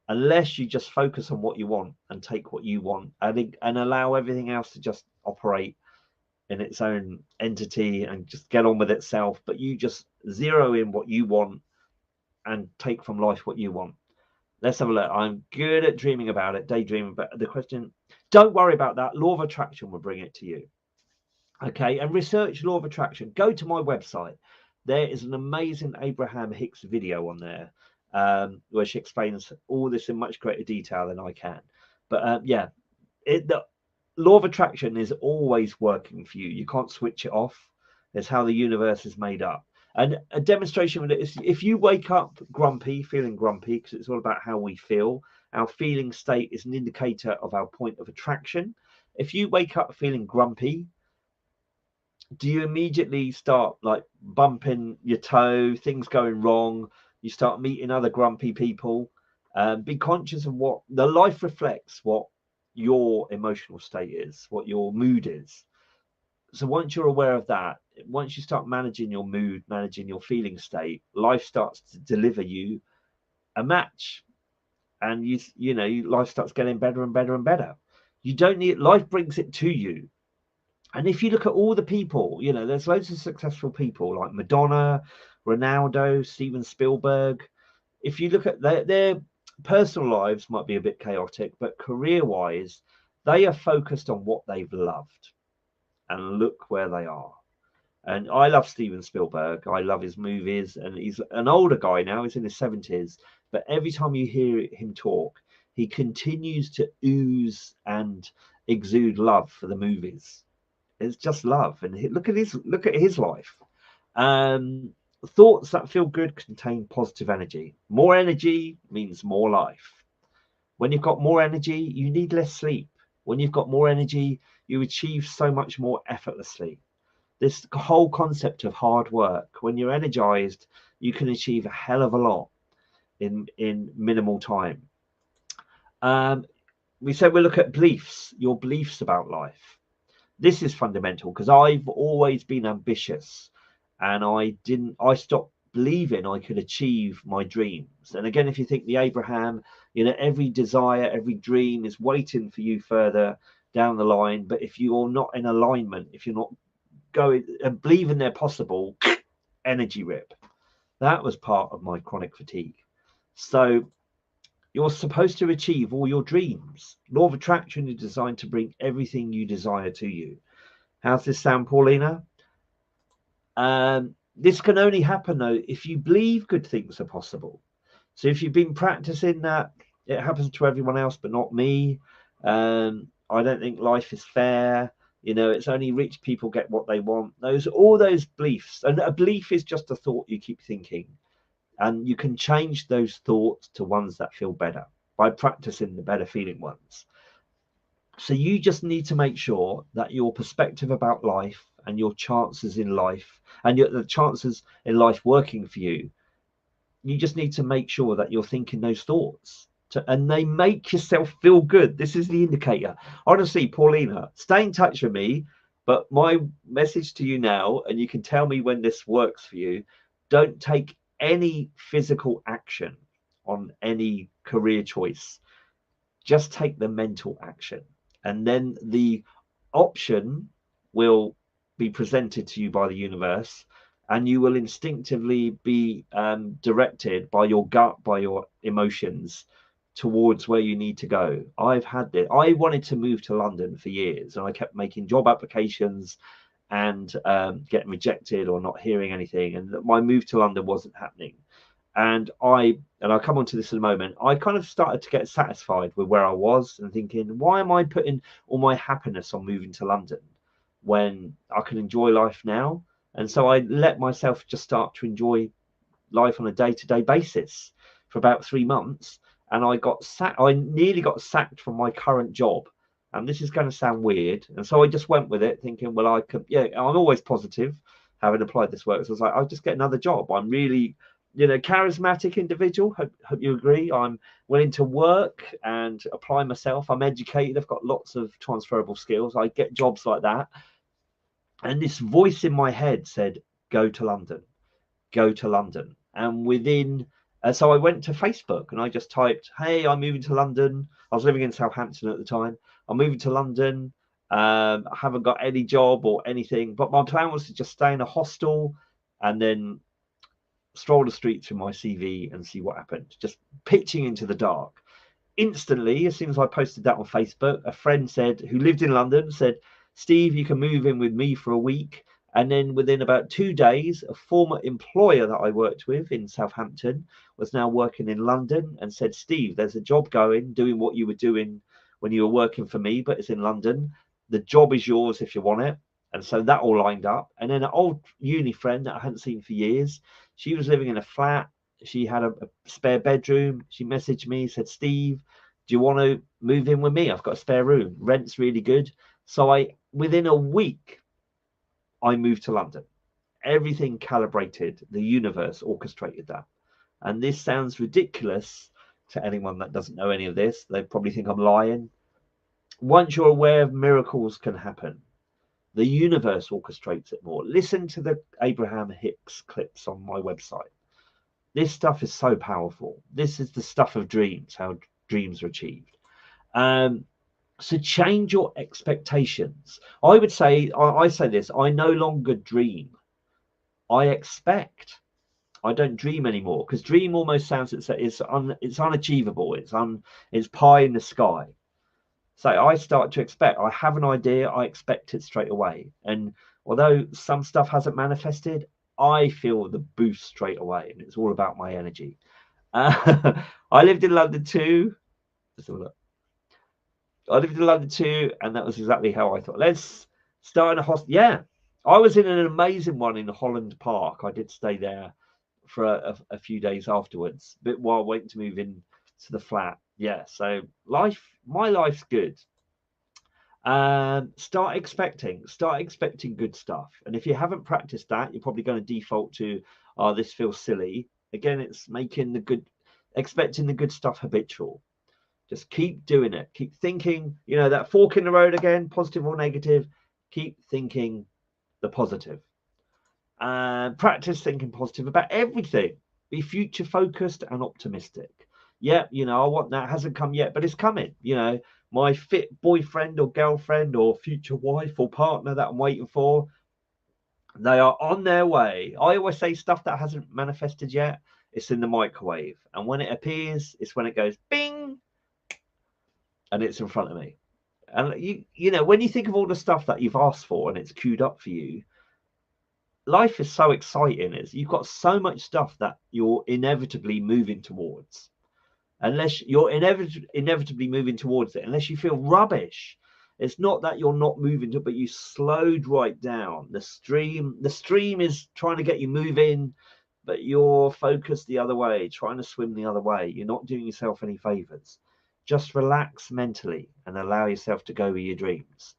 unless you just focus on what you want and take what you want, and allow everything else to just operate in its own entity and just get on with itself. But you just zero in what you want and take from life what you want. Let's have a look. I'm good at dreaming about it, daydreaming. But the question, don't worry about that. Law of attraction will bring it to you. Okay, and research law of attraction. Go to my website. There is an amazing Abraham-Hicks video on there where she explains all this in much greater detail than I can. But yeah, the law of attraction is always working for you. You can't switch it off. It's how the universe is made up. And a demonstration of it is if you wake up grumpy, feeling grumpy, because it's all about how we feel. Our feeling state is an indicator of our point of attraction. If you wake up feeling grumpy, do you immediately start like bumping your toe, things going wrong? You start meeting other grumpy people. Be conscious of what the life reflects, what your emotional state is, what your mood is. So once you're aware of that, once you start managing your mood, managing your feeling state, life starts to deliver you a match, and you know life starts getting better and better and better. You don't need life brings it to you. And if you look at all the people, you know, there's loads of successful people like Madonna, Ronaldo, Steven Spielberg. If you look at their personal lives might be a bit chaotic, but career-wise, they are focused on what they've loved. And look where they are. And I love Steven Spielberg. I love his movies. And he's an older guy now. He's in his 70s. But every time you hear him talk, he continues to ooze and exude love for the movies. It's just love. And look at his life. Thoughts that feel good contain positive energy. More energy means more life. When you've got more energy, you need less sleep. When you've got more energy, you achieve so much more effortlessly. This whole concept of hard work, when you're energized, you can achieve a hell of a lot in minimal time. We said we'll look at beliefs, your beliefs about life. This is fundamental because I've always been ambitious and I stopped believing I could achieve my dreams. And again, if you think the Abraham, every desire, every dream is waiting for you further down the line. But if you're not in alignment, if you're not going and believing they're possible, energy rip. That was part of my chronic fatigue. So you're supposed to achieve all your dreams. Law of attraction is designed to bring everything you desire to you. How's this sound, Paulina? This can only happen, though, if you believe good things are possible. So if you've been practicing that, it happens to everyone else, but not me. I don't think life is fair. It's only rich people get what they want. All those beliefs. And a belief is just a thought you keep thinking. And you can change those thoughts to ones that feel better by practicing the better feeling ones. So you just need to make sure that your perspective about life and your chances in life and the chances in life working for you, you just need to make sure that you're thinking those thoughts and they make yourself feel good. This is the indicator. Honestly, Paulina, stay in touch with me. But my message to you now, and you can tell me when this works for you, don't take any physical action on any career choice. Just take the mental action, and then the option will be presented to you by the universe, and you will instinctively be directed by your gut, by your emotions, towards where you need to go. I've had this. I wanted to move to London for years, and I kept making job applications and getting rejected or not hearing anything, and my move to London wasn't happening. And I'll come on to this in a moment. I kind of started to get satisfied with where I was and thinking, why am I putting all my happiness on moving to London when I can enjoy life now? And so I let myself just start to enjoy life on a day-to-day basis for about 3 months. And I nearly got sacked from my current job. And this is going to sound weird. And so I just went with it thinking, well, I'm always positive, having applied this work. So I was like, I'll just get another job. I'm really, charismatic individual. Hope you agree. I'm willing to work and apply myself. I'm educated. I've got lots of transferable skills. I get jobs like that. And this voice in my head said, go to London, go to London. And so I went to Facebook and I just typed, hey, I'm moving to London. I was living in Southampton at the time. I'm moving to London. I haven't got any job or anything, but my plan was to just stay in a hostel and then stroll the streets with my CV and see what happened, just pitching into the dark. Instantly, as soon as I posted that on Facebook, a friend who lived in London said, Steve, you can move in with me for a week. And then within about 2 days, a former employer that I worked with in Southampton was now working in London and said, Steve, there's a job doing what you were doing when you were working for me, but it's in London. The job is yours if you want it. And so that all lined up. And then an old uni friend that I hadn't seen for years, she was living in a flat. She had a spare bedroom. She messaged me, said, Steve, do you want to move in with me? I've got a spare room. Rent's really good. So within a week, I moved to London. Everything calibrated. The universe orchestrated that. And this sounds ridiculous to anyone that doesn't know any of this. They probably think I'm lying. Once you're aware of miracles can happen, the universe orchestrates it more. Listen to the Abraham-Hicks clips on my website. This stuff is so powerful. This is the stuff of dreams, how dreams are achieved. So change your expectations. I would say, I say this, I no longer dream. I expect. I don't dream anymore, because dream almost sounds it's unachievable. It's pie in the sky. So I start to expect. I have an idea, I expect it straight away. And although some stuff hasn't manifested, I feel the boost straight away, and it's all about my energy. I lived in London too. I lived in London too, and that was exactly how I thought. Let's start in a hostel. Yeah, I was in an amazing one in Holland Park. I did stay there for a few days afterwards, but while waiting to move in to the flat. Yeah, so my life's good. Start expecting good stuff. And if you haven't practiced that, you're probably going to default to, oh, this feels silly. Again, it's expecting the good stuff habitual. Just keep doing it. Keep thinking, that fork in the road again, positive or negative. Keep thinking the positive. Practice thinking positive about everything. Be future focused and optimistic. Yeah, I want that. Hasn't come yet, but it's coming. My fit boyfriend or girlfriend or future wife or partner that I'm waiting for, they are on their way. I always say stuff that hasn't manifested yet, it's in the microwave. And when it appears, it's when it goes bing and it's in front of me. And when you think of all the stuff that you've asked for and it's queued up for you, life is so exciting. You've got so much stuff that you're inevitably moving towards. Unless you're inevitably moving towards it, unless you feel rubbish. It's not that you're not moving to, but you slowed right down. The stream is trying to get you moving, but you're focused the other way, trying to swim the other way. You're not doing yourself any favors. Just relax mentally and allow yourself to go with your dreams.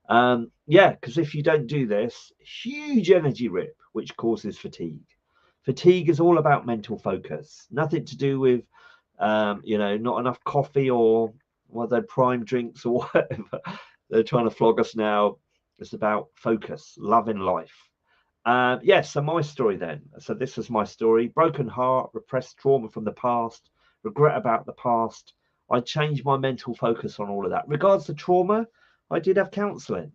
Because if you don't do this, huge energy rip, which causes fatigue. Fatigue is all about mental focus, nothing to do with not enough coffee or prime drinks or whatever. They're trying to flog us now. It's about focus, loving life. So my story then. So this is my story. Broken heart, repressed trauma from the past, regret about the past. I changed my mental focus on all of that. Regards to trauma, I did have counselling.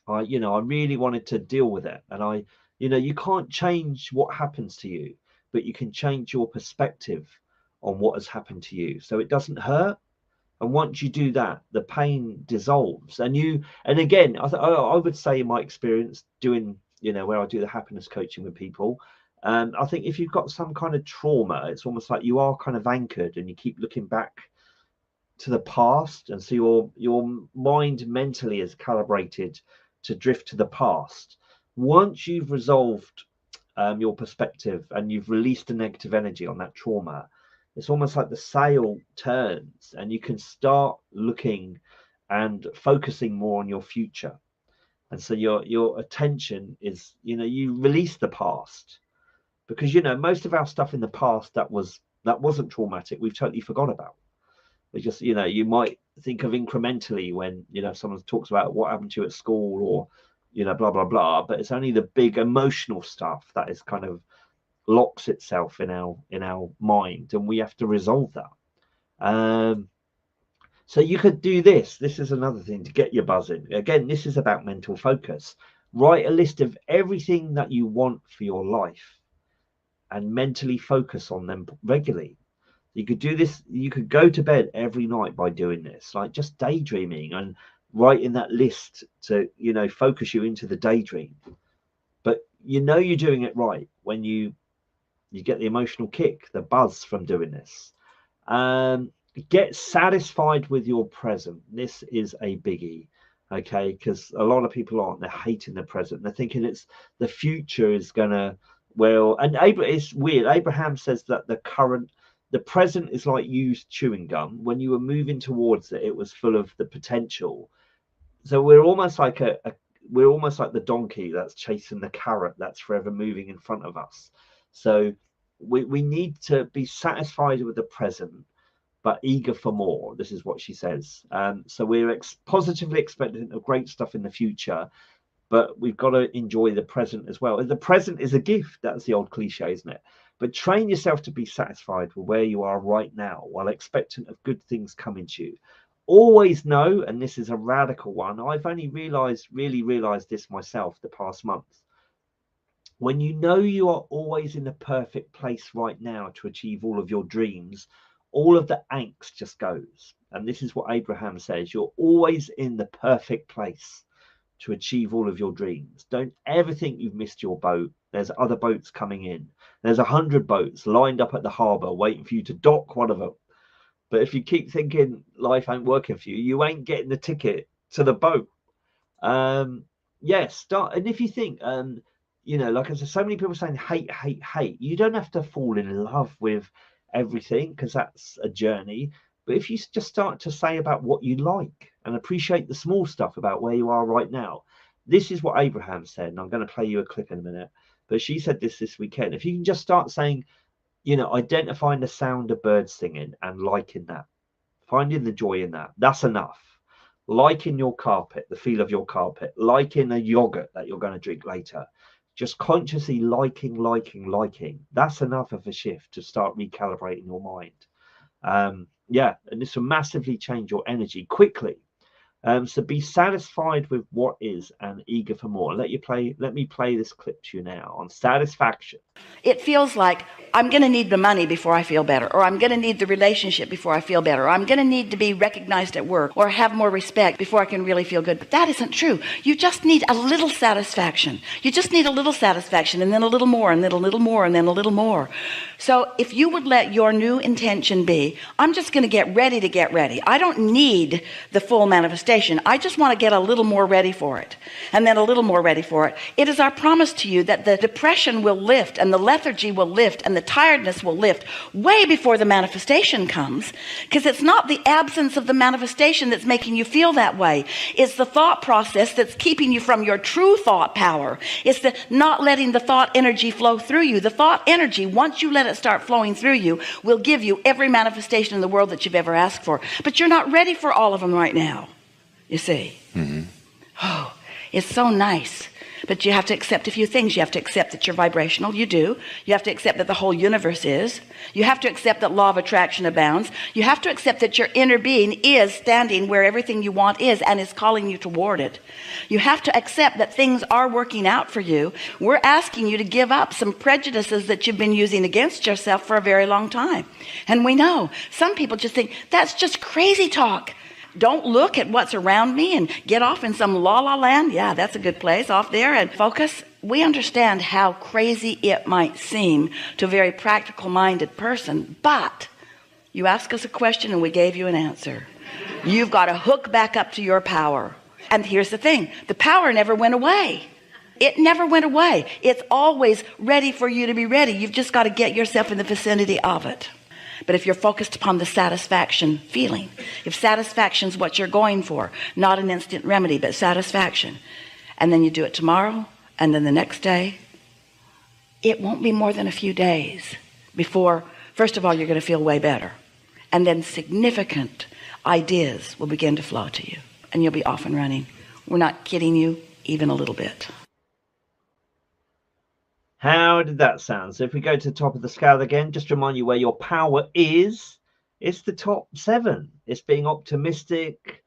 I really wanted to deal with it. And you can't change what happens to you, but you can change your perspective on what has happened to you, so it doesn't hurt. And once you do that, the pain dissolves. And again, I would say in my experience doing, where I do the happiness coaching with people, I think if you've got some kind of trauma, it's almost like you are kind of anchored and you keep looking back to the past, and so your mind mentally is calibrated to drift to the past. Once you've resolved your perspective and you've released the negative energy on that trauma, it's almost like the sail turns and you can start looking and focusing more on your future. And so your attention is, you release the past, because most of our stuff in the past that wasn't traumatic, we've totally forgot about. We just, you might think of incrementally when someone talks about what happened to you at school, or blah blah blah, but it's only the big emotional stuff that is kind of locks itself in our mind, and we have to resolve that. So you could do this is another thing to get your buzzing. Again, this is about mental focus. Write a list of everything that you want for your life and mentally focus on them regularly. You could do this, you could go to bed every night by doing this, like just daydreaming and writing that list to focus you into the daydream. But you're doing it right when you get the emotional kick, the buzz from doing this. Get satisfied with your present. This is a biggie, okay? Because a lot of people aren't. They're hating the present. They're thinking it's the future is gonna. Well, and it's weird. Abraham says that the present is like used chewing gum. When you were moving towards it, it was full of the potential. So we're almost like the donkey that's chasing the carrot that's forever moving in front of us. So we need to be satisfied with the present, but eager for more. This is what she says. So we're positively expectant of great stuff in the future, but we've got to enjoy the present as well. And the present is a gift. That's the old cliche, isn't it? But train yourself to be satisfied with where you are right now while expectant of good things coming to you. Always know, and this is a radical one, I've only really realized this myself the past month. When you are always in the perfect place right now to achieve all of your dreams, all of the angst just goes. And this is what Abraham says: you're always in the perfect place to achieve all of your dreams. Don't ever think you've missed your boat. There's other boats coming in. There's 100 boats lined up at the harbour waiting for you to dock one of them. But if you keep thinking life ain't working for you, you ain't getting the ticket to the boat. Start. And if you think, like I said, so many people saying hate. You don't have to fall in love with everything, because that's a journey. But if you just start to say about what you like and appreciate the small stuff about where you are right now, this is what Abraham said. And I'm going to play you a clip in a minute. But she said this weekend. If you can just start saying, identifying the sound of birds singing and liking that, finding the joy in that, that's enough. Liking your carpet, the feel of your carpet, liking a yogurt that you're going to drink later. just consciously liking, that's enough of a shift to start recalibrating your mind. Yeah, and this will massively change your energy quickly. So be satisfied with what is and eager for more. Let me play this clip to you now on satisfaction. It feels like I'm going to need the money before I feel better, or I'm going to need the relationship before I feel better, or I'm going to need to be recognized at work or have more respect before I can really feel good. But that isn't true. You just need a little satisfaction. You just need a little satisfaction, and then a little more, and then a little more, and then a little more. So if you would let your new intention be, I'm just going to get ready to get ready. I don't need the full manifestation. I just want to get a little more ready for it, and then a little more ready for it. It is our promise to you that the depression will lift, and the lethargy will lift, and the tiredness will lift way before the manifestation comes, because it's not the absence of the manifestation that's making you feel that way. It's the thought process that's keeping you from your true thought power. It's the not letting the thought energy flow through you. The thought energy, once you let it start flowing through you, will give you every manifestation in the world that you've ever asked for. But you're not ready for all of them right now, you see. Oh, it's so nice. But you have to accept a few things. You have to accept that you're vibrational. You do. You have to accept that the whole universe is. You have to accept that law of attraction abounds. You have to accept that your inner being is standing where everything you want is and is calling you toward it. You have to accept that things are working out for you. We're asking you to give up some prejudices that you've been using against yourself for a very long time. And we know some people just think that's just crazy talk. Don't look at what's around me and get off in some la-la land. Yeah, that's a good place off there, and focus. We understand how crazy it might seem to a very practical minded person, but you ask us a question and we gave you an answer. You've got to hook back up to your power. And here's the thing, the power never went away. It never went away. It's always ready for you to be ready. You've just got to get yourself in the vicinity of it. But if you're focused upon the satisfaction feeling, if satisfaction is what you're going for, not an instant remedy, but satisfaction, and then you do it tomorrow, and then the next day, it won't be more than a few days before, first of all, you're going to feel way better. And then significant ideas will begin to flow to you, and you'll be off and running. We're not kidding you even a little bit. How did that sound? So if we go to the top of the scale again, just to remind you where your power is, it's the top 7. It's being optimistic,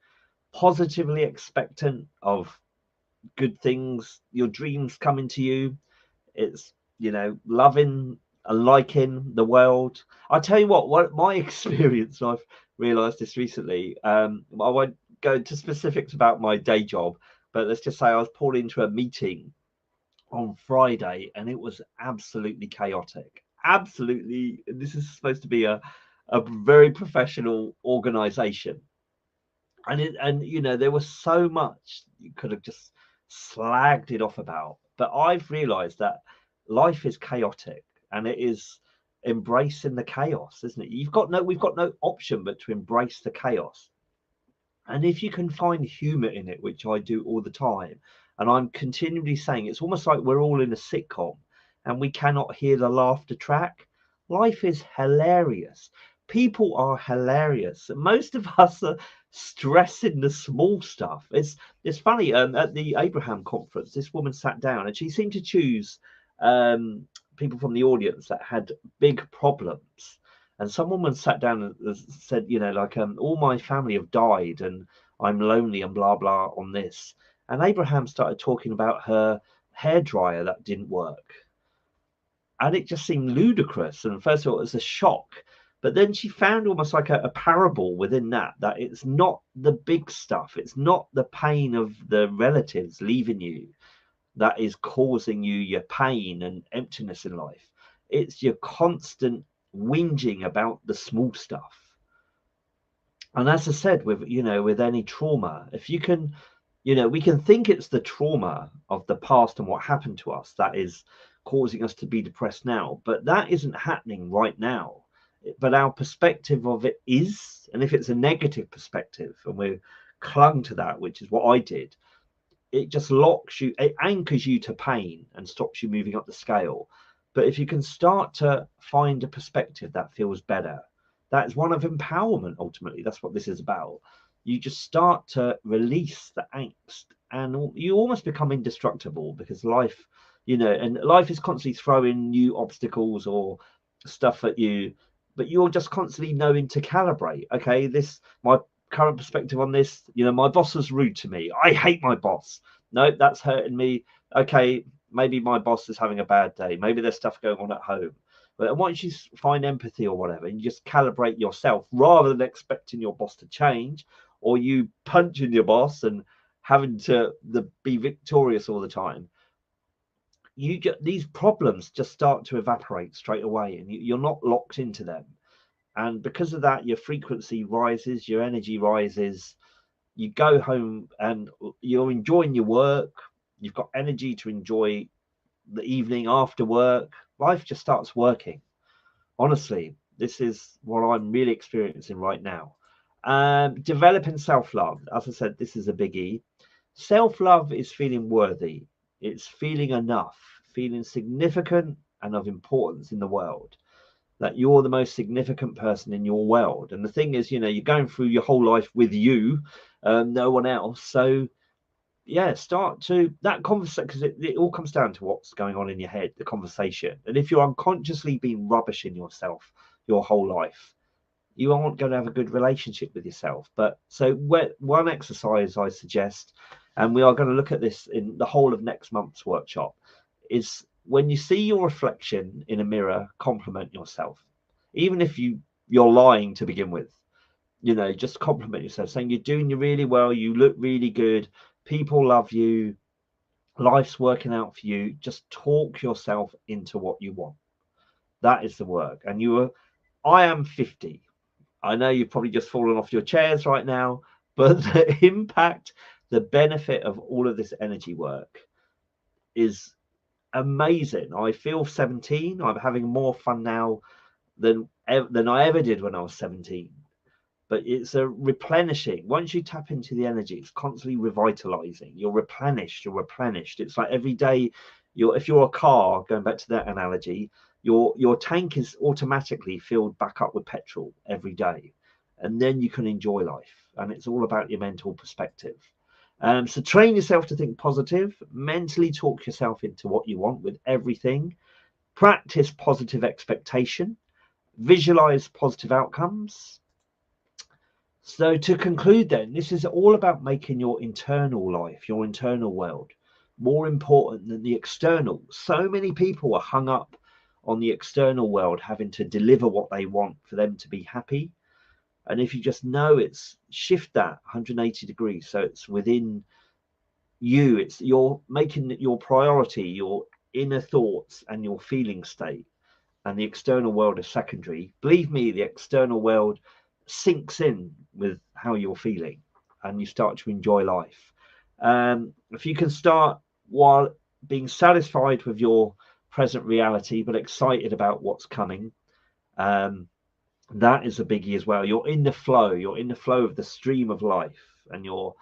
positively expectant of good things, your dreams coming to you. It's, loving and liking the world. I'll tell you what my experience, I've realized this recently. I won't go into specifics about my day job, but let's just say I was pulled into a meeting on Friday and it was absolutely chaotic. Absolutely. This is supposed to be a very professional organization, and there was so much you could have just slagged it off about, but I've realized that life is chaotic, and it is embracing the chaos, isn't it? We've got no option but to embrace the chaos. And if you can find humor in it, which I do all the time, and I'm continually saying, it's almost like we're all in a sitcom and we cannot hear the laughter track. Life is hilarious. People are hilarious. Most of us are stressing the small stuff. It's funny. At the Abraham conference, this woman sat down and she seemed to choose people from the audience that had big problems. And some woman sat down and said, all my family have died and I'm lonely and blah, blah on this. And Abraham started talking about her hairdryer that didn't work. And it just seemed ludicrous. And first of all, it was a shock. But then she found almost like a parable within that it's not the big stuff. It's not the pain of the relatives leaving you that is causing you your pain and emptiness in life. It's your constant whinging about the small stuff. And as I said, with any trauma, if you can, we can think it's the trauma of the past and what happened to us that is causing us to be depressed now, but that isn't happening right now. But our perspective of it is, and if it's a negative perspective and we're clung to that, which is what I did, it just locks you, it anchors you to pain and stops you moving up the scale. But if you can start to find a perspective that feels better, that is one of empowerment. Ultimately, that's what this is about. You just start to release the angst and you almost become indestructible, because life you know, and life is constantly throwing new obstacles or stuff at you, but you're just constantly knowing to calibrate. Okay, this, my current perspective on this, you know, my boss was rude to me. I hate my boss. No, that's hurting me. Okay, maybe my boss is having a bad day. Maybe there's stuff going on at home. But once you find empathy or whatever, and you just calibrate yourself rather than expecting your boss to change, or you punching your boss and having to be victorious all the time, you get these problems just start to evaporate straight away, and you're not locked into them. And because of that, your frequency rises, your energy rises. You go home and you're enjoying your work. You've got energy to enjoy the evening after work. Life just starts working. Honestly, this is what I'm really experiencing right now. Developing self-love. As I said, this is a biggie. Self-love is feeling worthy. It's feeling enough, feeling significant and of importance in the world, that you're the most significant person in your world. And the thing is, you know, you're going through your whole life with you, no one else. So yeah, start to that conversation, because it all comes down to what's going on in your head, the conversation. And if you're unconsciously being rubbish in yourself your whole life, you aren't going to have a good relationship with yourself. But so one exercise I suggest, and we are going to look at this in the whole of next month's workshop, is when you see your reflection in a mirror, compliment yourself. Even if you're lying to begin with, you know, just compliment yourself, saying you're doing really well, you look really good, people love you, life's working out for you. Just talk yourself into what you want. That is the work. And I am 50. I know you've probably just fallen off your chairs right now, but the impact, the benefit of all of this energy work is amazing. I feel 17. I'm having more fun now than I ever did when I was 17. But it's a replenishing. Once you tap into the energy, it's constantly revitalizing. You're replenished. You're replenished. It's like every day, if you're a car, going back to that analogy, your tank is automatically filled back up with petrol every day, and then you can enjoy life. And it's all about your mental perspective. So train yourself to think positive, mentally talk yourself into what you want with everything, practice positive expectation, visualize positive outcomes. So to conclude then, this is all about making your internal life, your internal world, more important than the external. So many people are hung up on the external world, having to deliver what they want for them to be happy. And if you just know, it's shift that 180 degrees. So it's within you, it's you're making your priority, your inner thoughts and your feeling state, and the external world is secondary. Believe me, the external world sinks in with how you're feeling, and you start to enjoy life. If you can start while being satisfied with your present reality but excited about what's coming, that is a biggie as well. You're in the flow of the stream of life, and you're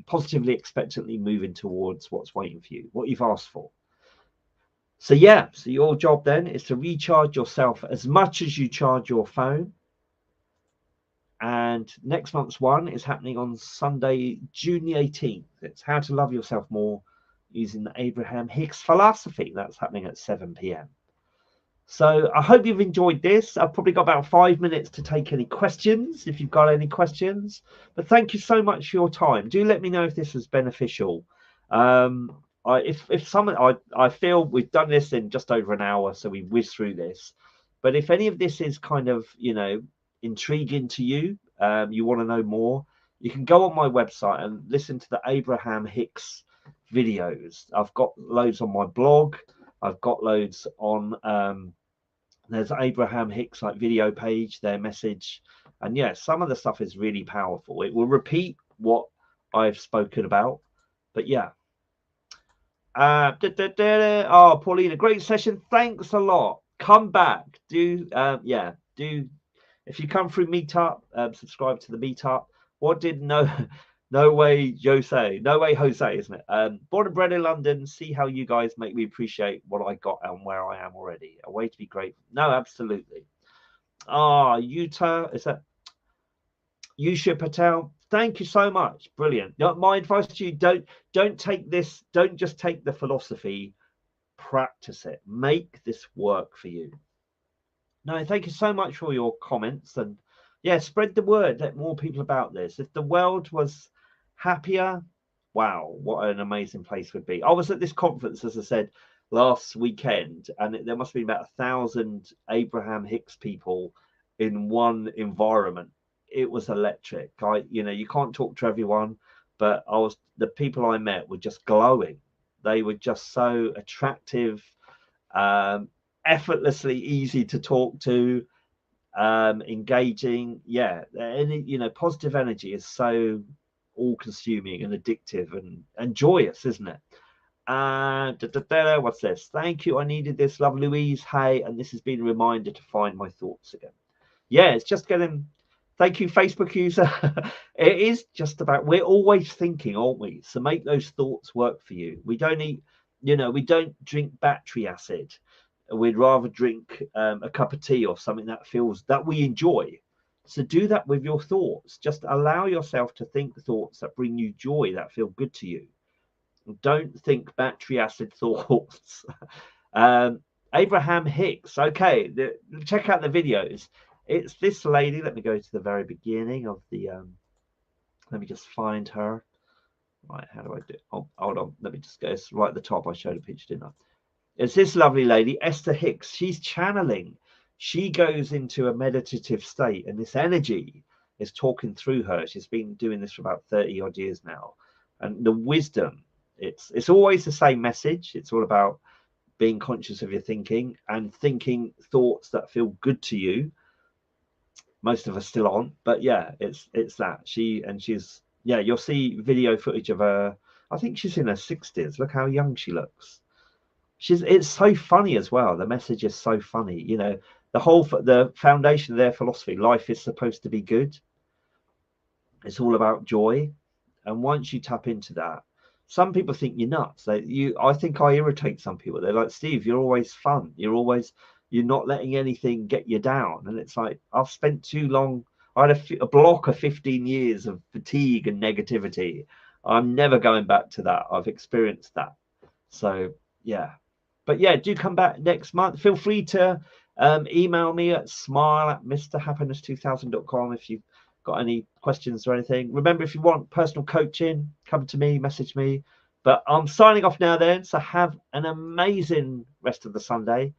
positively expectantly moving towards what's waiting for you, what you've asked for. So yeah, so your job then is to recharge yourself as much as you charge your phone. And next month's one is happening on Sunday, June the 18th. It's how to love yourself more using the Abraham-Hicks philosophy. That's happening at 7 p.m. So I hope you've enjoyed this. I've probably got about 5 minutes to take any questions, if you've got any questions. But thank you so much for your time. Do let me know if this was beneficial. I feel we've done this in just over an hour, so we whizzed through this. But if any of this is kind of, you know, intriguing to you, you want to know more, you can go on my website and listen to the Abraham-Hicks videos. I've got loads on my blog. I've got loads on there's Abraham-Hicks like video page, their message. And yeah, some of the stuff is really powerful. It will repeat what I've spoken about. But yeah. Oh, Paulina, great session. Thanks a lot. Come back. Do if you come through Meetup, subscribe to the Meetup. What did no way Jose, no way Jose, isn't it? Born and bred in London. See how you guys make me appreciate what I got and where I am already. A way to be grateful. No, absolutely. Utah, is that Yusha Patel? Thank you so much. Brilliant. My advice to you, don't take this, don't just take the philosophy, practice it. Make this work for you. No, thank you so much for your comments, and yeah, spread the word, let more people about this. If the world was happier, wow, what an amazing place would be. I was at this conference, as I said, last weekend, and there must be about 1,000 Abraham-Hicks people in one environment. It was electric. You can't talk to everyone, but the people I met were just glowing. They were just so attractive, effortlessly easy to talk to, engaging. Yeah, positive energy is so all-consuming and addictive and joyous, isn't it? What's this? Thank you, I needed this. Love, Louise. Hey, and this has been a reminder to find my thoughts again. Yeah, it's just getting. Thank you, Facebook user. It is just about, we're always thinking, aren't we? So make those thoughts work for you. We don't eat, we don't drink battery acid. We'd rather drink a cup of tea or something that we enjoy. So do that with your thoughts. Just allow yourself to think thoughts that bring you joy, that feel good to you. Don't think battery acid thoughts. Abraham-Hicks. Okay, check out the videos. It's this lady. Let me go to the very beginning of the. Let me just find her. Right, how do I do it? Oh, hold on. Let me just go. It's right at the top. I showed a picture, didn't I? It's this lovely lady, Esther Hicks. She's channeling. She goes into a meditative state, and this energy is talking through her. She's been doing this for about 30 odd years now, and the wisdom. It's always the same message. It's all about being conscious of your thinking and thinking thoughts that feel good to you. Most of us still aren't, but yeah, it's that. She's you'll see video footage of her. I think she's in her 60s. Look how young she looks. It's so funny as well. The message is so funny. The foundation of their philosophy, life is supposed to be good. It's all about joy. And once you tap into that, some people think you're nuts. I think I irritate some people. They're like, Steve, you're always fun. You're not letting anything get you down. And it's like, I've spent too long. I had a block of 15 years of fatigue and negativity. I'm never going back to that. I've experienced that. So, yeah. But yeah, do come back next month. Feel free to email me at smile@mrhappiness2000.com if you've got any questions or anything. Remember, if you want personal coaching, come to me, message me. But I'm signing off now then. So have an amazing rest of the Sunday.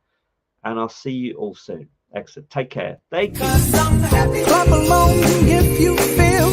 And I'll see you all soon. Excellent. Take care. Thank you. Clap along if you feel